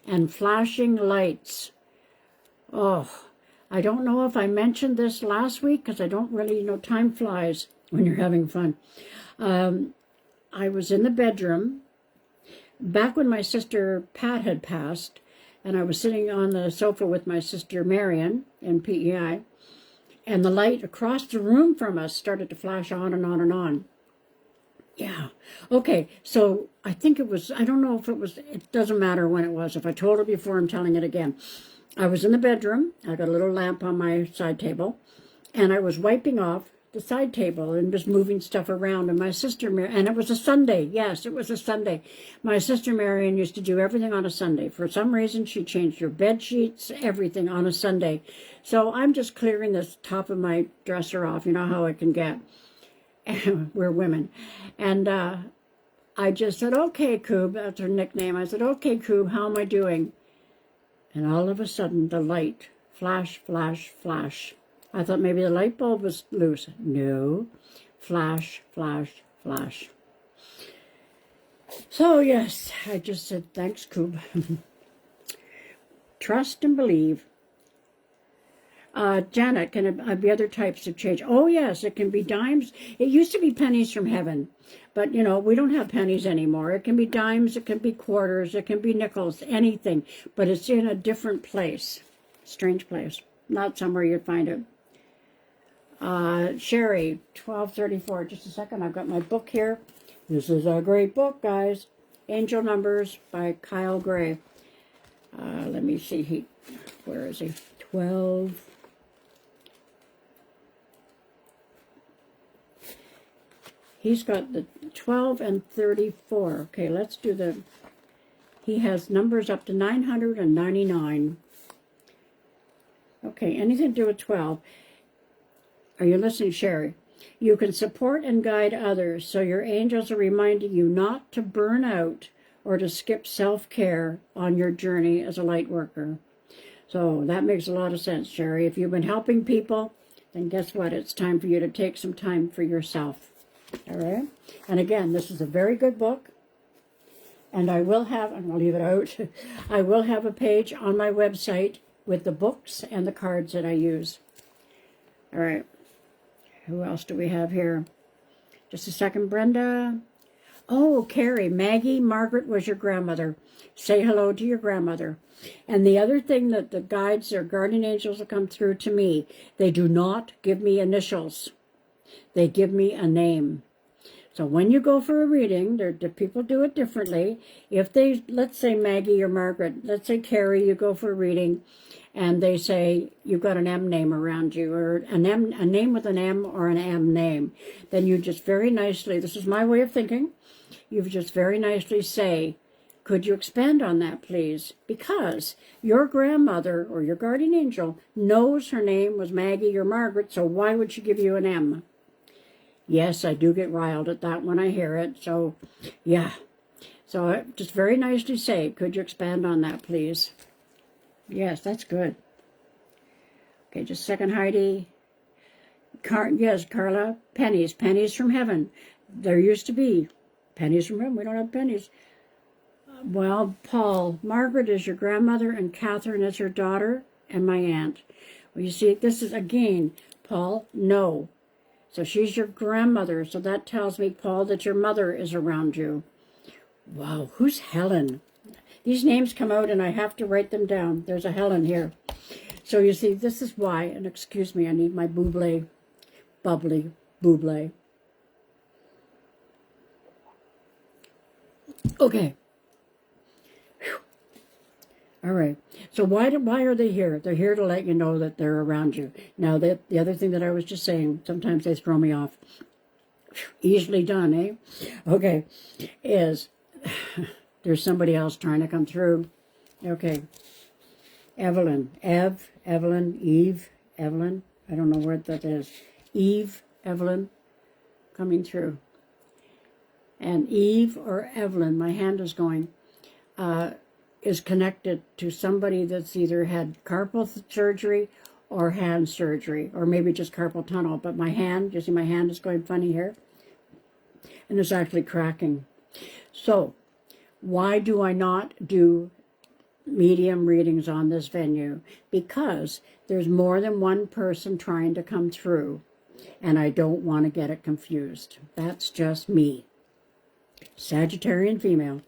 And flashing lights. Oh, I don't know if I mentioned this last week because I don't really, time flies when you're having fun. I was in the bedroom back when my sister Pat had passed, and I was sitting on the sofa with my sister Marion in PEI, and the light across the room from us started to flash on and on and on. Yeah. Okay, so I think it was, I don't know if it was, it doesn't matter when it was. If I told it before, I'm telling it again. I was in the bedroom. I got a little lamp on my side table, and I was wiping off the side table and just moving stuff around. And my sister, and it was a Sunday. Yes, it was a Sunday. My sister Marion used to do everything on a Sunday. For some reason, she changed her bed sheets, everything on a Sunday. So I'm just clearing the top of my dresser off. You know how it can get. We're women. And I just said, okay, Coob, that's her nickname. I said, okay, Coob, how am I doing? And all of a sudden, the light, flash, flash, flash. I thought maybe the light bulb was loose. No, flash, flash, flash. So, yes, I just said, thanks, Coob. Trust and believe. Janet, can it be other types of change? Oh, yes, it can be dimes. It used to be pennies from heaven. But, we don't have pennies anymore. It can be dimes, it can be quarters, it can be nickels, anything. But it's in a different place. Strange place. Not somewhere you'd find it. Sherry, 1234. Just a second, I've got my book here. This is a great book, guys. Angel Numbers by Kyle Gray. Let me see, where is he? 12. He's got the 12 and 34. Okay, let's do he has numbers up to 999. Okay, anything to do with 12. Are you listening, Sherry? You can support and guide others, so your angels are reminding you not to burn out or to skip self-care on your journey as a light worker. So that makes a lot of sense, Sherry. If you've been helping people, then guess what? It's time for you to take some time for yourself. All right? And again, this is a very good book. And I will have, I'm going to leave it out, I will have a page on my website with the books and the cards that I use. All right. Who else do we have here? Just a second, Brenda. Oh, Carrie, Maggie, Margaret was your grandmother. Say hello to your grandmother. And the other thing that the guides or guardian angels will come through to me, they do not give me initials. They give me a name. So when you go for a reading, the people do it differently. If they, let's say Maggie or Margaret, let's say Carrie, you go for a reading, and they say you've got an M name around you, or a name with an M or an M name, then you just very nicely, this is my way of thinking, you just very nicely say, could you expand on that, please? Because your grandmother or your guardian angel knows her name was Maggie or Margaret, so why would she give you an M? Yes, I do get riled at that when I hear it, so yeah. So I just very nicely say, could you expand on that, please? Yes, that's good. Okay, just a second, Heidi. Yes, Carla, pennies from heaven. There used to be pennies from heaven. We don't have pennies. Well, Paul, Margaret is your grandmother and Catherine is her daughter and my aunt. Well, you see, this is, again, Paul, no. So she's your grandmother, so that tells me, Paul, that your mother is around you. Wow, who's Helen? These names come out and I have to write them down. There's a Helen here. So you see, this is why, and excuse me, I need my bubbly. Okay. Whew. All right. So why are they here? They're here to let you know that they're around you. Now, the other thing that I was just saying, sometimes they throw me off. Easily done, eh? Okay. Is there's somebody else trying to come through. Okay. Evelyn. Evelyn, Eve, Evelyn. I don't know where that is. Eve, Evelyn, coming through. And Eve or Evelyn, my hand is going, is connected to somebody that's either had carpal surgery or hand surgery, or maybe just carpal tunnel. But my hand, you see my hand is going funny here? And it's actually cracking. So, why do I not do medium readings on this venue? Because there's more than one person trying to come through, and I don't want to get it confused. That's just me. Sagittarian female.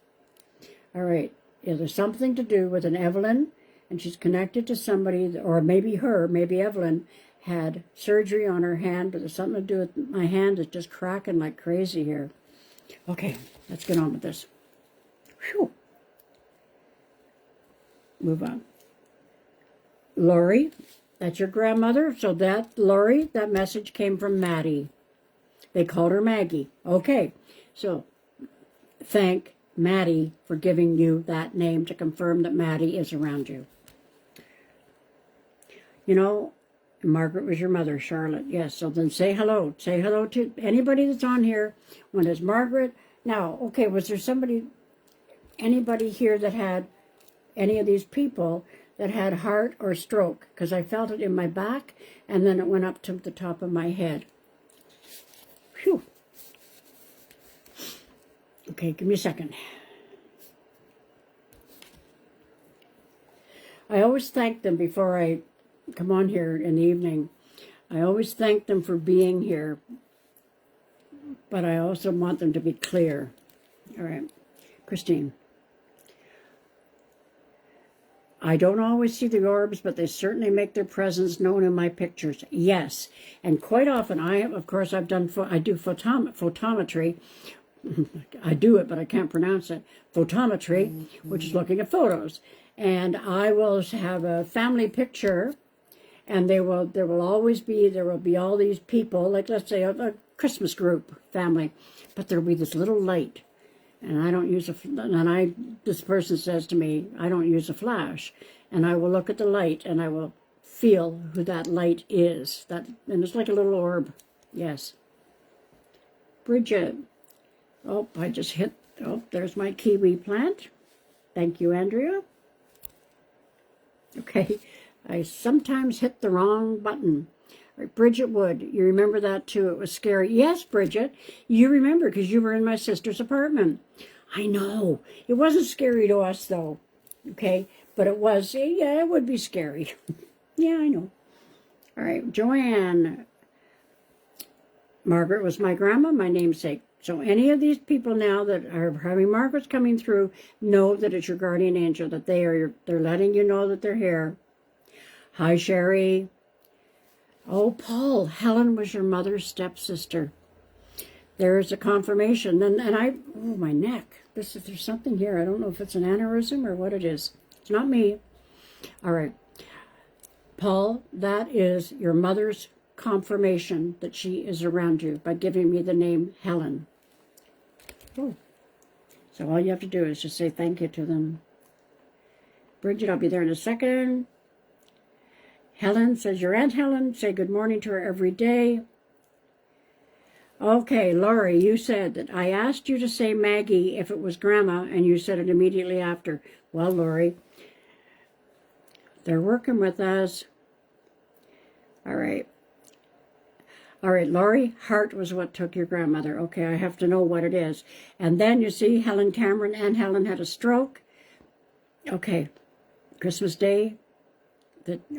All right. Is there something to do with an Evelyn, and she's connected to somebody, or maybe Evelyn had surgery on her hand, but there's something to do with my hand is just cracking like crazy here. Okay, let's get on with this. Whew. Move on. Lori, that's your grandmother. So that, Lori, that message came from Maddie. They called her Maggie. Okay, so thank Maddie for giving you that name to confirm that Maddie is around you. You know, Margaret was your mother, Charlotte. Yes, so then say hello. Say hello to anybody that's on here. When it's Margaret. Now, okay, was there anybody here that had, any of these people that had heart or stroke? Because I felt it in my back, and then it went up to the top of my head. Phew. Okay, give me a second. I always thank them before I come on here in the evening. I always thank them for being here, but I also want them to be clear. All right, Christine. I don't always see the orbs, but they certainly make their presence known in my pictures. Yes, and quite often I do photometry. I do it, but I can't pronounce it. Photometry, which is looking at photos. and I will have a family picture, and there will be all these people, like let's say a Christmas group family, but there'll be this little light, and I don't use this person says to me, I don't use a flash, and I will look at the light and I will feel who that light is. And it's like a little orb. Yes. Bridget. Oh, I just hit, there's my kiwi plant. Thank you, Andrea. Okay, I sometimes hit the wrong button. Right, Bridget Wood, you remember that too? It was scary. Yes, Bridget, you remember because you were in my sister's apartment. I know. It wasn't scary to us though, okay? But it was, yeah, it would be scary. Yeah, I know. All right, Joanne. Margaret was my grandma, my namesake. So any of these people now that are having Margaret's coming through, know that it's your guardian angel, that they're letting you know that they're here. Hi, Sherry. Oh, Paul, Helen was your mother's stepsister. There is a confirmation. Oh, my neck. There's something here. I don't know if it's an aneurysm or what it is. It's not me. All right. Paul, that is your mother's confirmation that she is around you by giving me the name Helen. Oh. So all you have to do is just say thank you to them. Bridget, I'll be there in a second. Helen says, your Aunt Helen, say good morning to her every day. Okay, Laurie, you said that I asked you to say Maggie if it was Grandma, and you said it immediately after. Well, Laurie, they're working with us. All right. All right, Laurie, heart was what took your grandmother. Okay, I have to know what it is. And then you see Helen Cameron and Helen had a stroke. Okay, Christmas Day.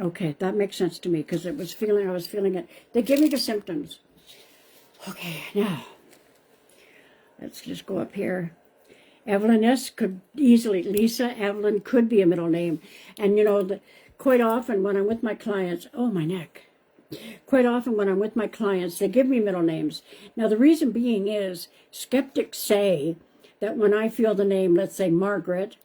Okay, that makes sense to me because I was feeling it. They give me the symptoms. Okay, now, let's just go up here. Evelyn S. could easily, Lisa, Evelyn could be a middle name. And, you know, quite often when I'm with my clients, oh, my neck. Quite often when I'm with my clients, they give me middle names. Now, the reason being is skeptics say that when I feel the name, let's say Margaret,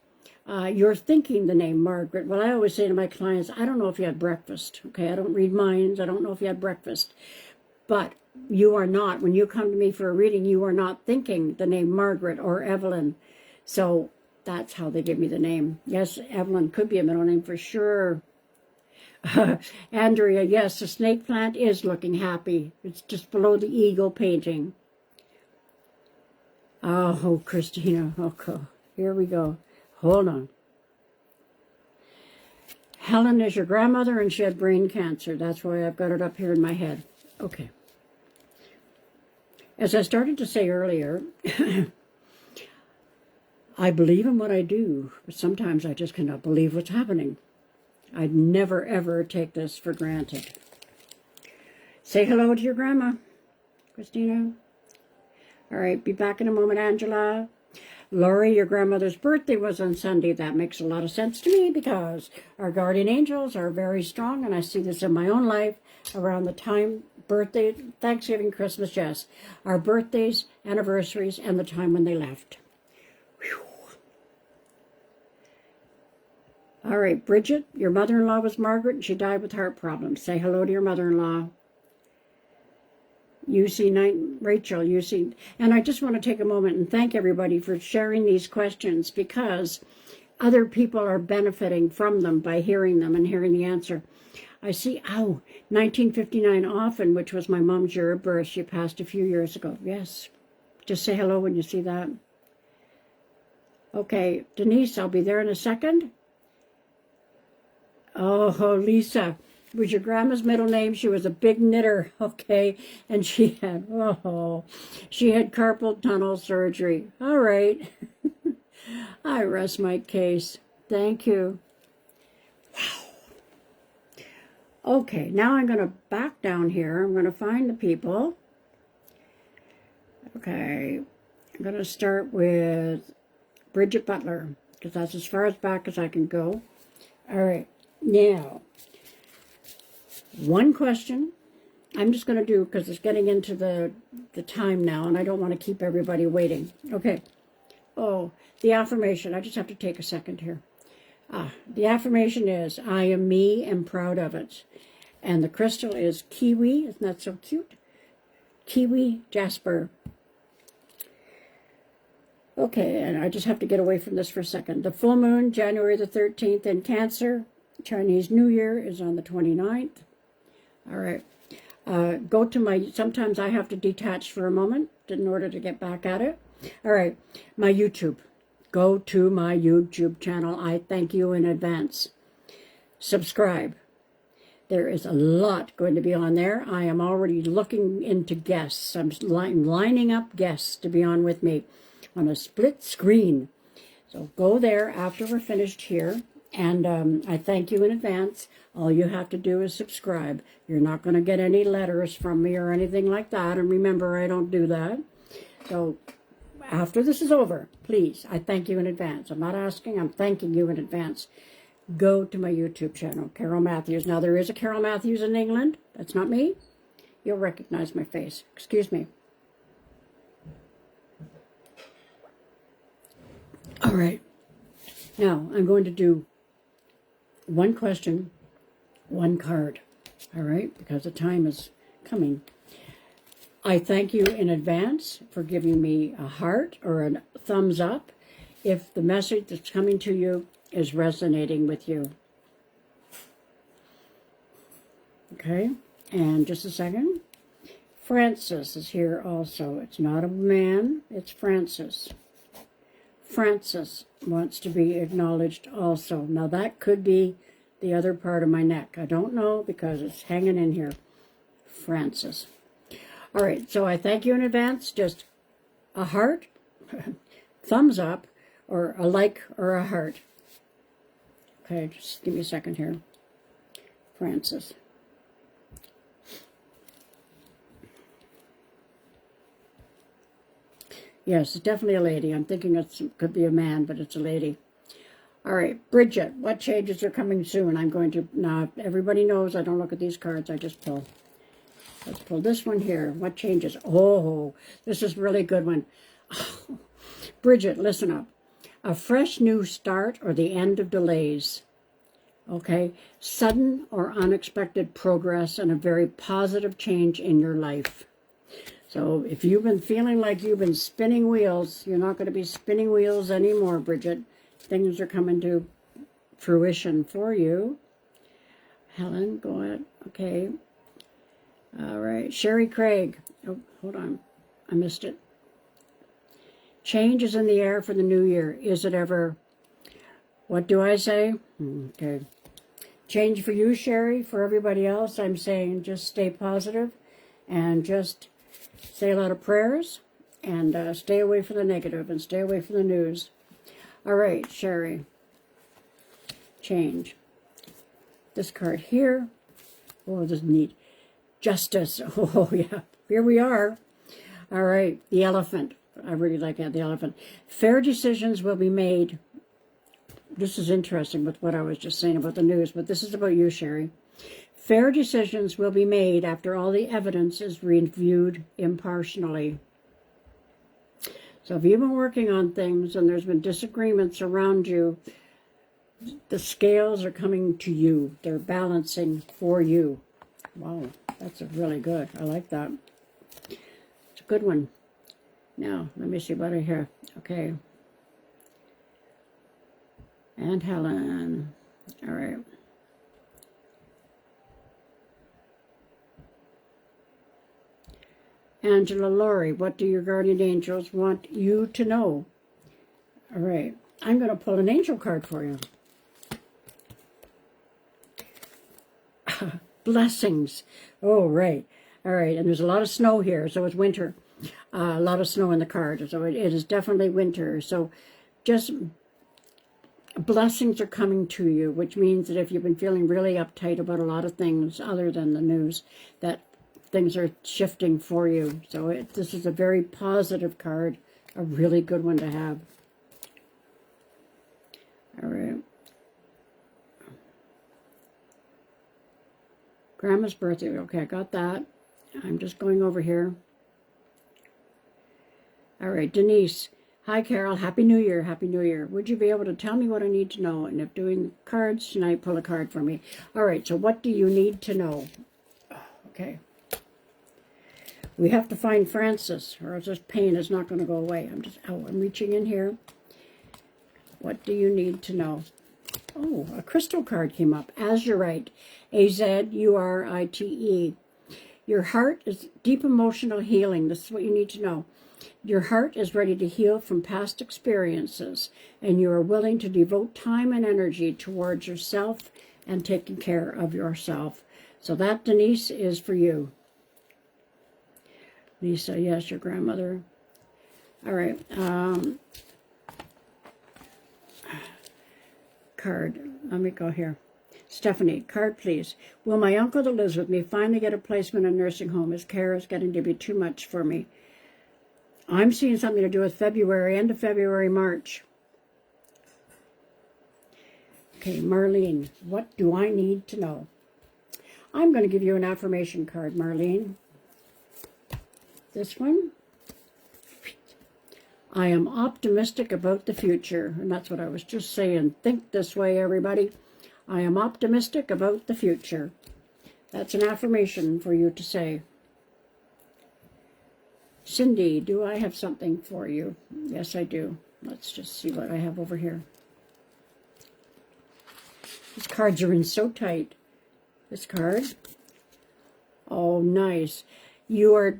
you're thinking the name Margaret. Well, I always say to my clients, I don't know if you had breakfast. Okay, I don't read minds. I don't know if you had breakfast. But you are not, when you come to me for a reading, you are not thinking the name Margaret or Evelyn. So that's how they give me the name. Yes, Evelyn could be a middle name for sure. Andrea, yes, the snake plant is looking happy. It's just below the eagle painting. Oh, Christina. Okay, here we go. Hold on. Helen is your grandmother and she had brain cancer. That's why I've got it up here in my head. Okay. As I started to say earlier, I believe in what I do, but sometimes I just cannot believe what's happening. I'd never, ever take this for granted. Say hello to your grandma, Christina. All right, be back in a moment, Angela. Laurie, your grandmother's birthday was on Sunday. That makes a lot of sense to me because our guardian angels are very strong, and I see this in my own life around the time, birthday, Thanksgiving, Christmas, yes. Our birthdays, anniversaries, and the time when they left. Whew. All right, Bridget, your mother-in-law was Margaret, and she died with heart problems. Say hello to your mother-in-law. Rachel, and I just want to take a moment and thank everybody for sharing these questions because other people are benefiting from them by hearing them and hearing the answer. I see, 1959 Often, which was my mom's year of birth. She passed a few years ago. Yes. Just say hello when you see that. Okay, Denise, I'll be there in a second. Oh, Lisa. Was your grandma's middle name? She was a big knitter, okay, and she had carpal tunnel surgery. All right. I rest my case. Thank you. Wow. Okay, now I'm going to back down here. I'm going to find the people. Okay, I'm going to start with Bridget Butler, because that's as far as back as I can go. All right, now, one question I'm just going to do because it's getting into the time now and I don't want to keep everybody waiting. Okay. Oh, the affirmation. I just have to take a second here. The affirmation is, I am me and proud of it. And the crystal is kiwi. Isn't that so cute? Kiwi jasper. Okay, and I just have to get away from this for a second. The full moon, January the 13th in Cancer. Chinese New Year is on the 29th. All right. Go to my, sometimes I have to detach for a moment in order to get back at it. All right, my YouTube. Go to my YouTube channel. I thank you in advance. Subscribe. There is a lot going to be on there. I am already looking into guests. I'm lining up guests to be on with me on a split screen. So go there after we're finished here. And I thank you in advance. All you have to do is subscribe. You're not going to get any letters from me or anything like that. And remember, I don't do that. So after this is over, please, I thank you in advance. I'm not asking, I'm thanking you in advance. Go to my YouTube channel, Carole Matthews. Now, there is a Carole Matthews in England. That's not me. You'll recognize my face. Excuse me. All right. Now, I'm going to do one question, one card. All right? Because the time is coming. I thank you in advance for giving me a heart or a thumbs up if the message that's coming to you is resonating with you. Okay? And just a second. Francis is here also. It's not a man, it's Francis. Francis wants to be acknowledged also. Now that could be the other part of my neck. I don't know because it's hanging in here. Francis. All right, so I thank you in advance. Just a heart, thumbs up, or a like or a heart. Okay, just give me a second here. Francis. Yes, it's definitely a lady. I'm thinking it could be a man, but it's a lady. All right, Bridget, what changes are coming soon? I'm going to, now everybody knows I don't look at these cards, I just pull. Let's pull this one here. What changes? Oh, this is a really good one. Oh, Bridget, listen up. A fresh new start or the end of delays. Okay? Sudden or unexpected progress and a very positive change in your life. So if you've been feeling like you've been spinning wheels, you're not going to be spinning wheels anymore, Bridget. Things are coming to fruition for you. Helen, go ahead. Okay. All right. Sherry Craig. Oh, hold on. I missed it. Change is in the air for the new year. Is it ever? What do I say? Okay. Change for you, Sherry. For everybody else, I'm saying just stay positive and just say a lot of prayers and stay away from the negative and stay away from the news. All right, Sherry. Change. This card here. Oh, this is neat. Justice. Oh, yeah. Here we are. All right. The elephant. I really like that, the elephant. Fair decisions will be made. This is interesting with what I was just saying about the news, but this is about you, Sherry. Fair decisions will be made after all the evidence is reviewed impartially. So if you've been working on things and there's been disagreements around you, the scales are coming to you. They're balancing for you. Wow, that's a really good. I like that. It's a good one. Now, let me see what I hear. Okay. And Helen. All right. Angela Laurie, what do your guardian angels want you to know? All right. I'm going to pull an angel card for you. Blessings. Oh, right. All right. And there's a lot of snow here, so it's winter. A lot of snow in the card, so it is definitely winter. So just blessings are coming to you, which means that if you've been feeling really uptight about a lot of things other than the news, that things are shifting for you. So this is a very positive card, a really good one to have. All right. Grandma's birthday. Okay, I got that. I'm just going over here. All right, Denise, Hi, Carol. Happy New Year. Happy New Year. Would you be able to tell me what I need to know? And if doing cards tonight, pull a card for me. All right, so what do you need to know? Okay. We have to find Francis, or else this pain is not going to go away. I'm reaching in here. What do you need to know? Oh, a crystal card came up. Azurite. A-Z-U-R-I-T-E. Your heart is deep emotional healing. This is what you need to know. Your heart is ready to heal from past experiences, and you are willing to devote time and energy towards yourself and taking care of yourself. So that, Denise, is for you. Lisa, yes, your grandmother. All right. Card. Let me go here. Stephanie, card, please. Will my uncle that lives with me finally get a placement in a nursing home? His care is getting to be too much for me. I'm seeing something to do with February, end of February, March. Okay, Marlene, what do I need to know? I'm going to give you an affirmation card, Marlene. This one. I am optimistic about the future. And that's what I was just saying. Think this way, everybody. I am optimistic about the future. That's an affirmation for you to say. Cindy, do I have something for you? Yes, I do. Let's just see what I have over here. These cards are in so tight. This card. Oh, nice. You are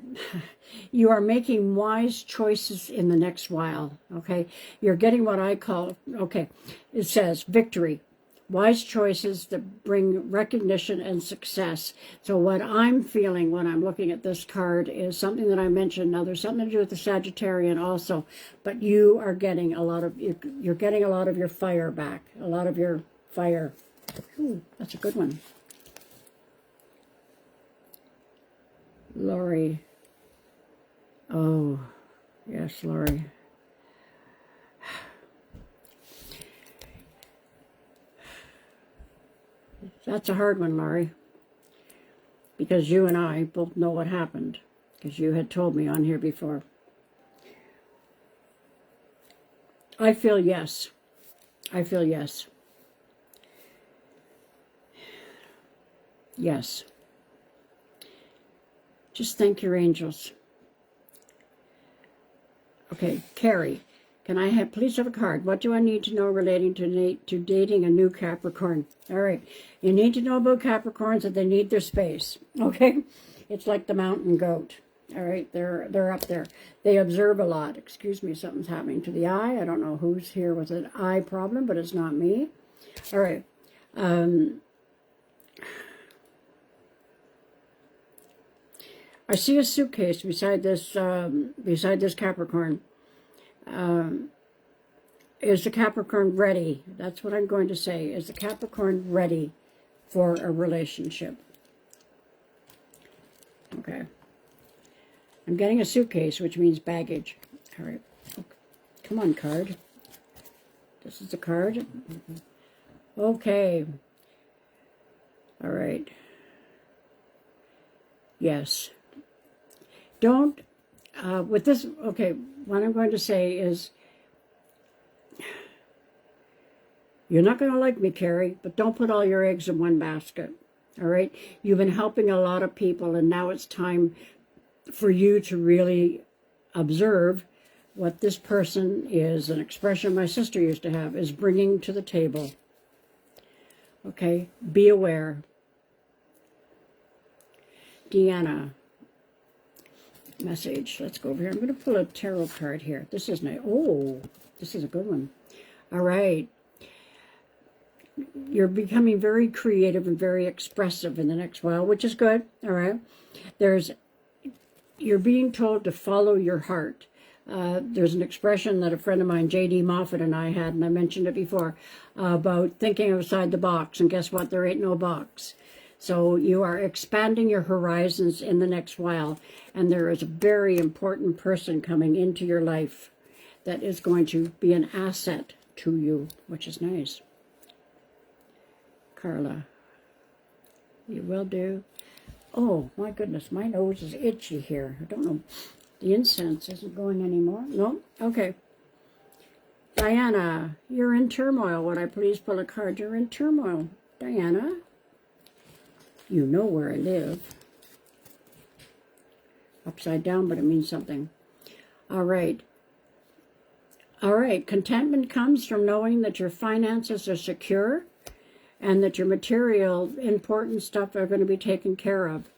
making wise choices in the next while, okay? You're getting what I call, okay, it says victory. Wise choices that bring recognition and success. So what I'm feeling when I'm looking at this card is something that I mentioned. Now, there's something to do with the Sagittarian also, but you are getting a lot of, you're getting a lot of your fire back, a lot of your fire. Ooh, that's a good one. Lori. Oh, yes, Lori. That's a hard one, Laurie, because you and I both know what happened, because you had told me on here before. I feel yes. I feel yes. Yes. Just thank your angels. Okay, Carrie. Can I please have a card? What do I need to know relating to dating a new Capricorn? All right. You need to know about Capricorns that they need their space. Okay? It's like the mountain goat. All right? They're up there. They observe a lot. Excuse me, something's happening to the eye. I don't know who's here with an eye problem, but it's not me. All right. I see a suitcase beside this Capricorn. Is the Capricorn ready? That's what I'm going to say. Is the Capricorn ready for a relationship? Okay. I'm getting a suitcase, which means baggage. All right. Okay. Come on, card. This is the card. Okay. All right. Yes. Don't, with this, okay, what I'm going to say is, you're not going to like me, Carrie, but don't put all your eggs in one basket, all right? You've been helping a lot of people, and now it's time for you to really observe what this person is, an expression my sister used to have, is bringing to the table. Okay? Be aware. Deanna. Message. Let's go over here. I'm going to pull a tarot card here. This is nice. Oh, this is a good one. All right. You're becoming very creative and very expressive in the next while, which is good. All right. You're being told to follow your heart. There's an expression that a friend of mine, J.D. Moffat, and I had, and I mentioned it before, about thinking outside the box. And guess what? There ain't no box. So you are expanding your horizons in the next while. And there is a very important person coming into your life that is going to be an asset to you, which is nice. Carla, you will do. Oh, my goodness, my nose is itchy here. I don't know. The incense isn't going anymore. No? Okay. Diana, you're in turmoil. Would I please pull a card? You're in turmoil. Diana, you know where I live. Upside down, but it means something. All right. All right. Contentment comes from knowing that your finances are secure and that your material, important stuff are going to be taken care of.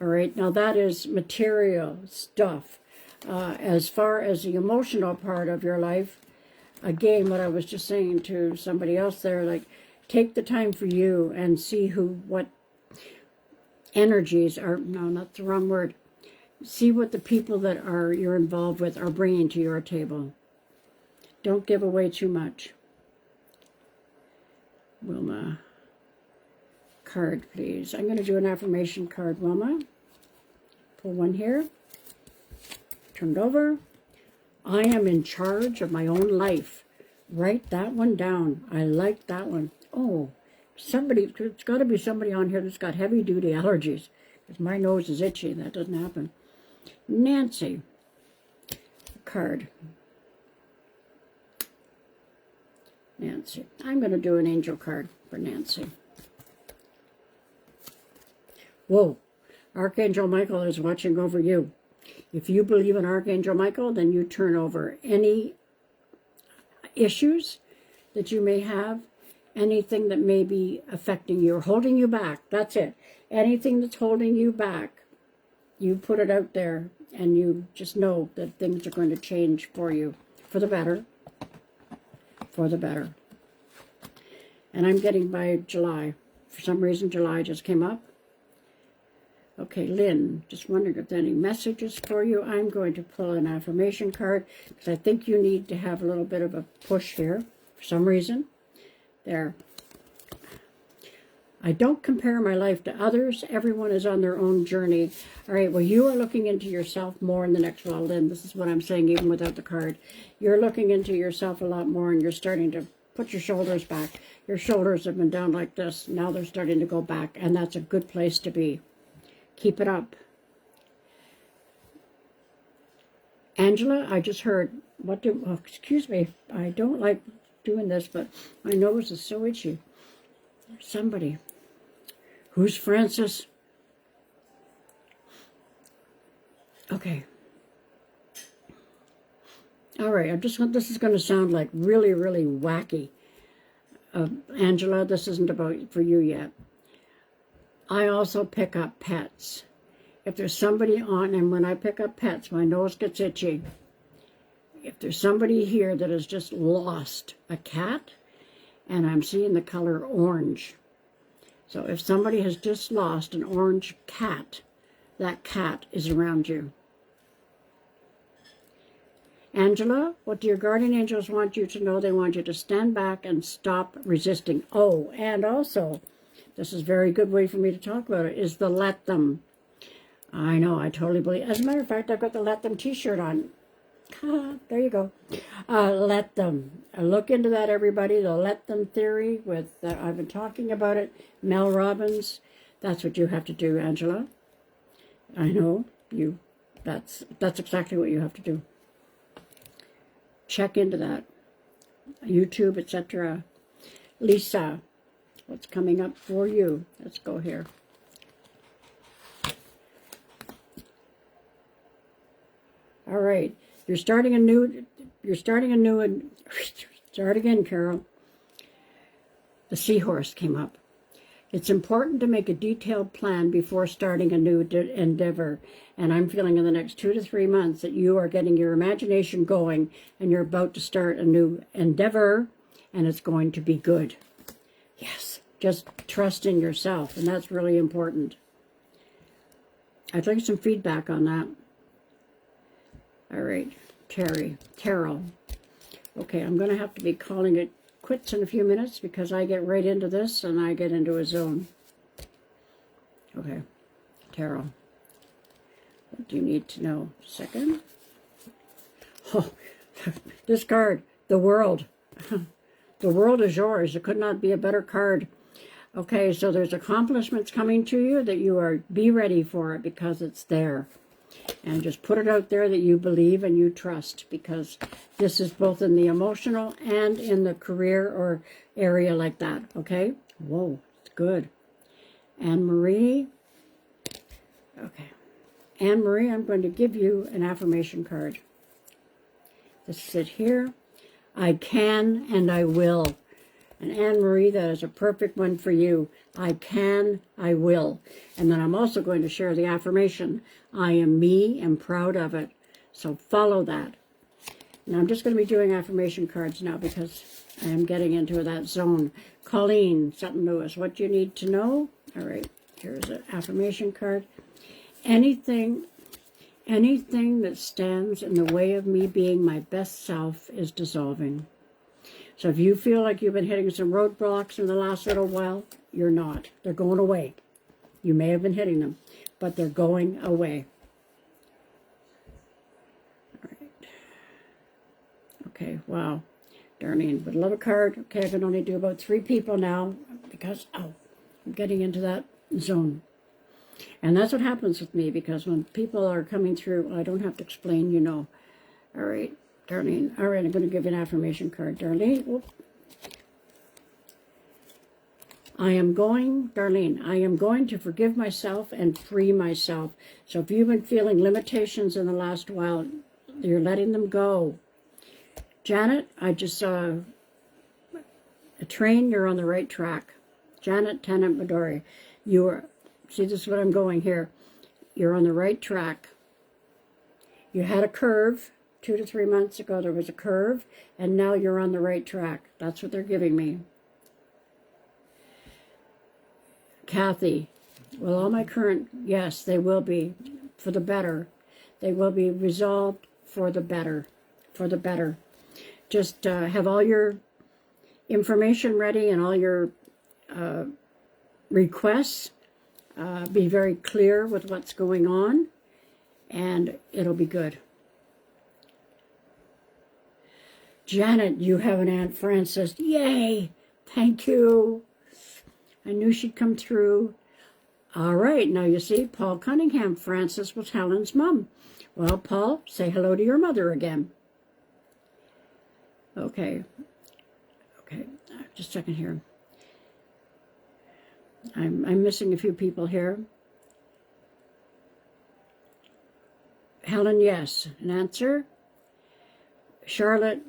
All right. Now, that is material stuff. As far as the emotional part of your life, again, what I was just saying to somebody else there, like, take the time for you and see what energies are, no, not the wrong word. See what the people that you're involved with are bringing to your table. Don't give away too much. Wilma, card, please. I'm going to do an affirmation card, Wilma. Pull one here. Turn it over. I am in charge of my own life. Write that one down. I like that one. Oh, it's got to be somebody on here that's got heavy-duty allergies, because my nose is itchy. That doesn't happen. Nancy, card. Nancy. I'm going to do an angel card for Nancy. Whoa. Archangel Michael is watching over you. If you believe in Archangel Michael, then you turn over any issues that you may have, anything that may be affecting you or holding you back. That's it. Anything that's holding you back, you put it out there, and you just know that things are going to change for you, for the better. For the better. And I'm getting by July. For some reason, July just came up. Okay, Lynn, just wondering if there are any messages for you. I'm going to pull an affirmation card because I think you need to have a little bit of a push here for some reason. There. I don't compare my life to others. Everyone is on their own journey. All right, well, you are looking into yourself more in the next while, Lynn. This is what I'm saying even without the card. You're looking into yourself a lot more, and you're starting to put your shoulders back. Your shoulders have been down like this. Now they're starting to go back, and that's a good place to be. Keep it up. Angela, I just heard, excuse me, I don't like doing this, but my nose is so itchy. Somebody. Who's Francis? Okay. All right, this is going to sound like really, really wacky. Angela, this isn't for you yet. I also pick up pets. If there's somebody on, and when I pick up pets, my nose gets itchy. If there's somebody here that has just lost a cat, and I'm seeing the color orange. So if somebody has just lost an orange cat, that cat is around you. Angela, what do your guardian angels want you to know? They want you to stand back and stop resisting. Oh, and also, this is a very good way for me to talk about it, is the let them. I know, I totally believe. As a matter of fact, I've got the let them t-shirt on. There you go. Let them. Look into that, everybody. The let them theory with, I've been talking about it. Mel Robbins. That's what you have to do, Angela. I know, that's exactly what you have to do. Check into that. YouTube, etc. Lisa. What's coming up for you? Let's go here. All right. Start again, Carole. The seahorse came up. It's important to make a detailed plan before starting a new endeavor. And I'm feeling in the next 2 to 3 months that you are getting your imagination going and you're about to start a new endeavor and it's going to be good. Yes, just trust in yourself, and that's really important. I'd like some feedback on that. All right, Carole. Okay, I'm going to have to be calling it quits in a few minutes because I get right into this and I get into a zone. Okay, Carole. What do you need to know? Second. Oh, this card, the world. The world is yours. It could not be a better card. Okay, so there's accomplishments coming to you that be ready for it because it's there. And just put it out there that you believe and you trust, because this is both in the emotional and in the career or area like that, okay? Whoa, it's good. Anne-Marie. Okay. Anne-Marie, I'm going to give you an affirmation card. This is it here. I can and I will. And Anne-Marie, that is a perfect one for you. I can, I will. And then I'm also going to share the affirmation. I am me and proud of it. So follow that. Now I'm just going to be doing affirmation cards now because I am getting into that zone. Colleen Sutton Lewis, what do you need to know? All right, here's an affirmation card. Anything that stands in the way of me being my best self is dissolving. So if you feel like you've been hitting some roadblocks in the last little while, you're not. They're going away. You may have been hitting them, but they're going away. All right. Okay, wow. Darlene would love a card. Okay, I can only do about 3 people now because, I'm getting into that zone. And that's what happens with me, because when people are coming through, I don't have to explain, you know. All right, Darlene. All right, I'm going to give you an affirmation card, Darlene. Whoop. Darlene, I am going to forgive myself and free myself. So if you've been feeling limitations in the last while, you're letting them go. Janet, I just saw a train. You're on the right track. Janet Tennant Midori, see, this is what I'm going here. You're on the right track. You had a curve 2 to 3 months ago. There was a curve, and now you're on the right track. That's what they're giving me. Kathy, well, all my current, yes, they will be for the better. They will be resolved for the better, Just have all your information ready and all your requests. Be very clear with what's going on, and it'll be good. Janet, you have an Aunt Frances. Yay! Thank you. I knew she'd come through. All right, now you see, Paul Cunningham. Frances was Helen's mom. Well, Paul, say hello to your mother again. Okay, just a second here. I'm missing a few people here. Helen, yes. An answer. Charlotte,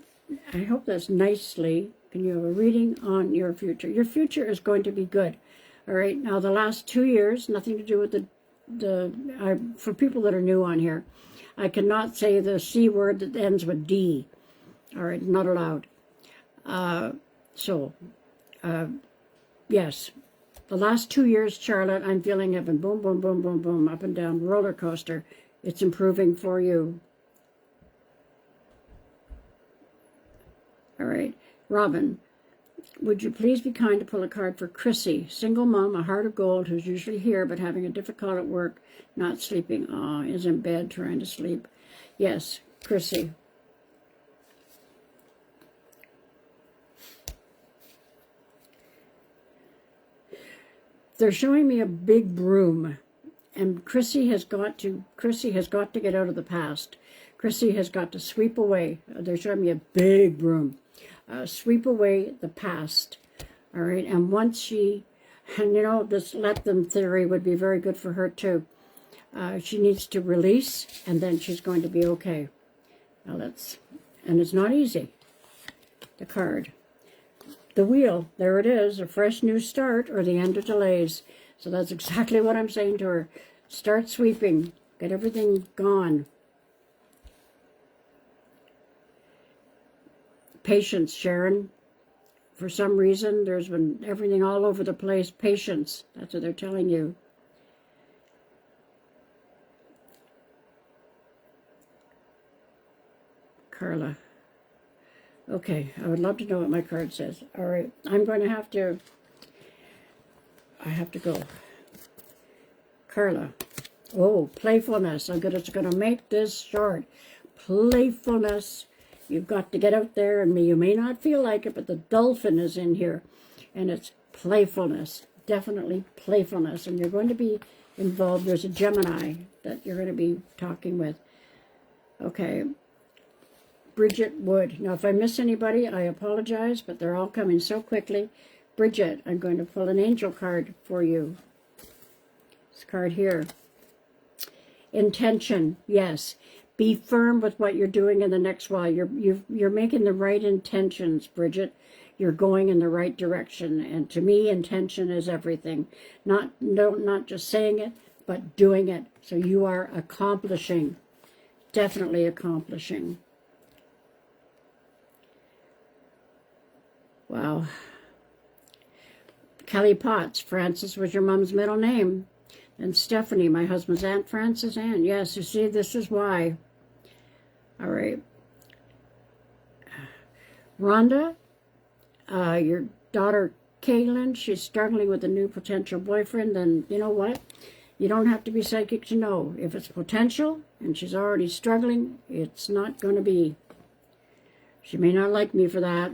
I hope that's nicely. Can you have a reading on your future? Your future is going to be good. All right. Now, the last 2 years, nothing to do with for people that are new on here, I cannot say the C word that ends with D. All right. Not allowed. Yes. The last 2 years, Charlotte, I'm feeling have been boom, boom, boom, boom, boom, up and down, roller coaster. It's improving for you. All right. Robin, would you please be kind to pull a card for Chrissy, single mom, a heart of gold, who's usually here but having a difficult at work, not sleeping. Is in bed trying to sleep. Yes, Chrissy. They're showing me a big broom, and Chrissy has got to get out of the past. Chrissy has got to sweep away. They're showing me a big broom. Sweep away the past. All right, and once she, and you know, this let them theory would be very good for her too. She needs to release, and then she's going to be okay. Now and it's not easy. The card. The wheel, there it is, a fresh new start or the end of delays. So that's exactly what I'm saying to her. Start sweeping. Get everything gone. Patience, Sharon. For some reason, there's been everything all over the place. Patience, that's what they're telling you. Carla. Okay, I would love to know what my card says. All right, I'm going to have to, I have to go. Carla. Oh, playfulness. I'm going to make this short. Playfulness. You've got to get out there, and you may not feel like it, but the dolphin is in here, and it's playfulness. Definitely playfulness, and you're going to be involved. There's a Gemini that you're going to be talking with. Okay. Bridget Wood. Now, if I miss anybody, I apologize, but they're all coming so quickly. Bridget, I'm going to pull an angel card for you. This card here. Intention, yes. Be firm with what you're doing in the next while. You're making the right intentions, Bridget. You're going in the right direction. And to me, intention is everything. Not just saying it, but doing it. So you are accomplishing. Definitely accomplishing. Wow. Kelly Potts. Frances was your mom's middle name. And Stephanie, my husband's Aunt Frances Ann. Yes, you see, this is why. All right. Rhonda, your daughter Kaylin, she's struggling with a new potential boyfriend. Then you know what? You don't have to be psychic to know. If it's potential and she's already struggling, it's not going to be. She may not like me for that.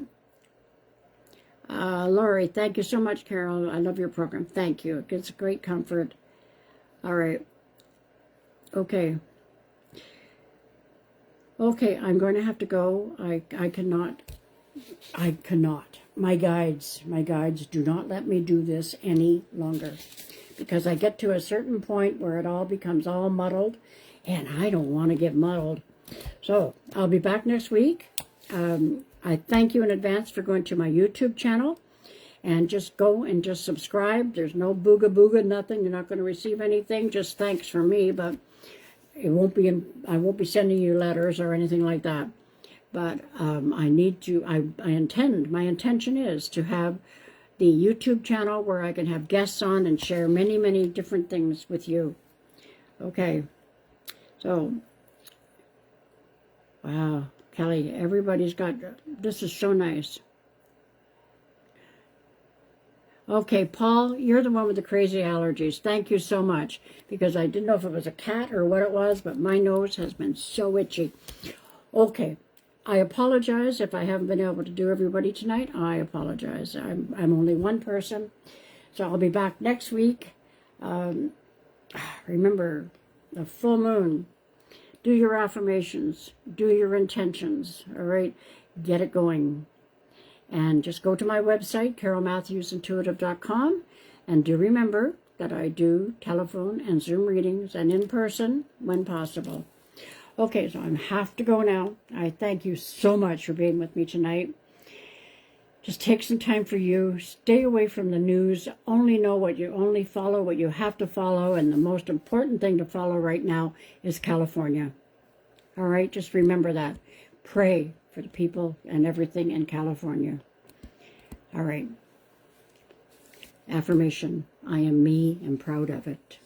Lori, thank you so much, Carole. I love your program. Thank you. It gives great comfort. All right. Okay. Okay, I'm going to have to go. I cannot. My guides do not let me do this any longer, because I get to a certain point where it all becomes all muddled, and I don't want to get muddled. So I'll be back next week. I thank you in advance for going to my YouTube channel, and just go and just subscribe. There's no booga booga, nothing. You're not going to receive anything. Just thanks for me, but it won't be I won't be sending you letters or anything like that. But I need to. My intention is to have the YouTube channel where I can have guests on and share many, many different things with you. Okay. So, wow. Kelly, everybody's got, this is so nice. Okay, Paul, you're the one with the crazy allergies. Thank you so much, because I didn't know if it was a cat or what it was, but my nose has been so itchy. Okay, I apologize if I haven't been able to do everybody tonight. I apologize. I'm only one person, so I'll be back next week. Remember, the full moon. Do your affirmations, do your intentions, all right? Get it going. And just go to my website, CaroleMatthewsIntuitive.com, and do remember that I do telephone and Zoom readings and in person when possible. Okay, so I have to go now. I thank you so much for being with me tonight. Just take some time for you. Stay away from the news. Only follow what you have to follow. And the most important thing to follow right now is California. All right, just remember that. Pray for the people and everything in California. All right. Affirmation. I am me and proud of it.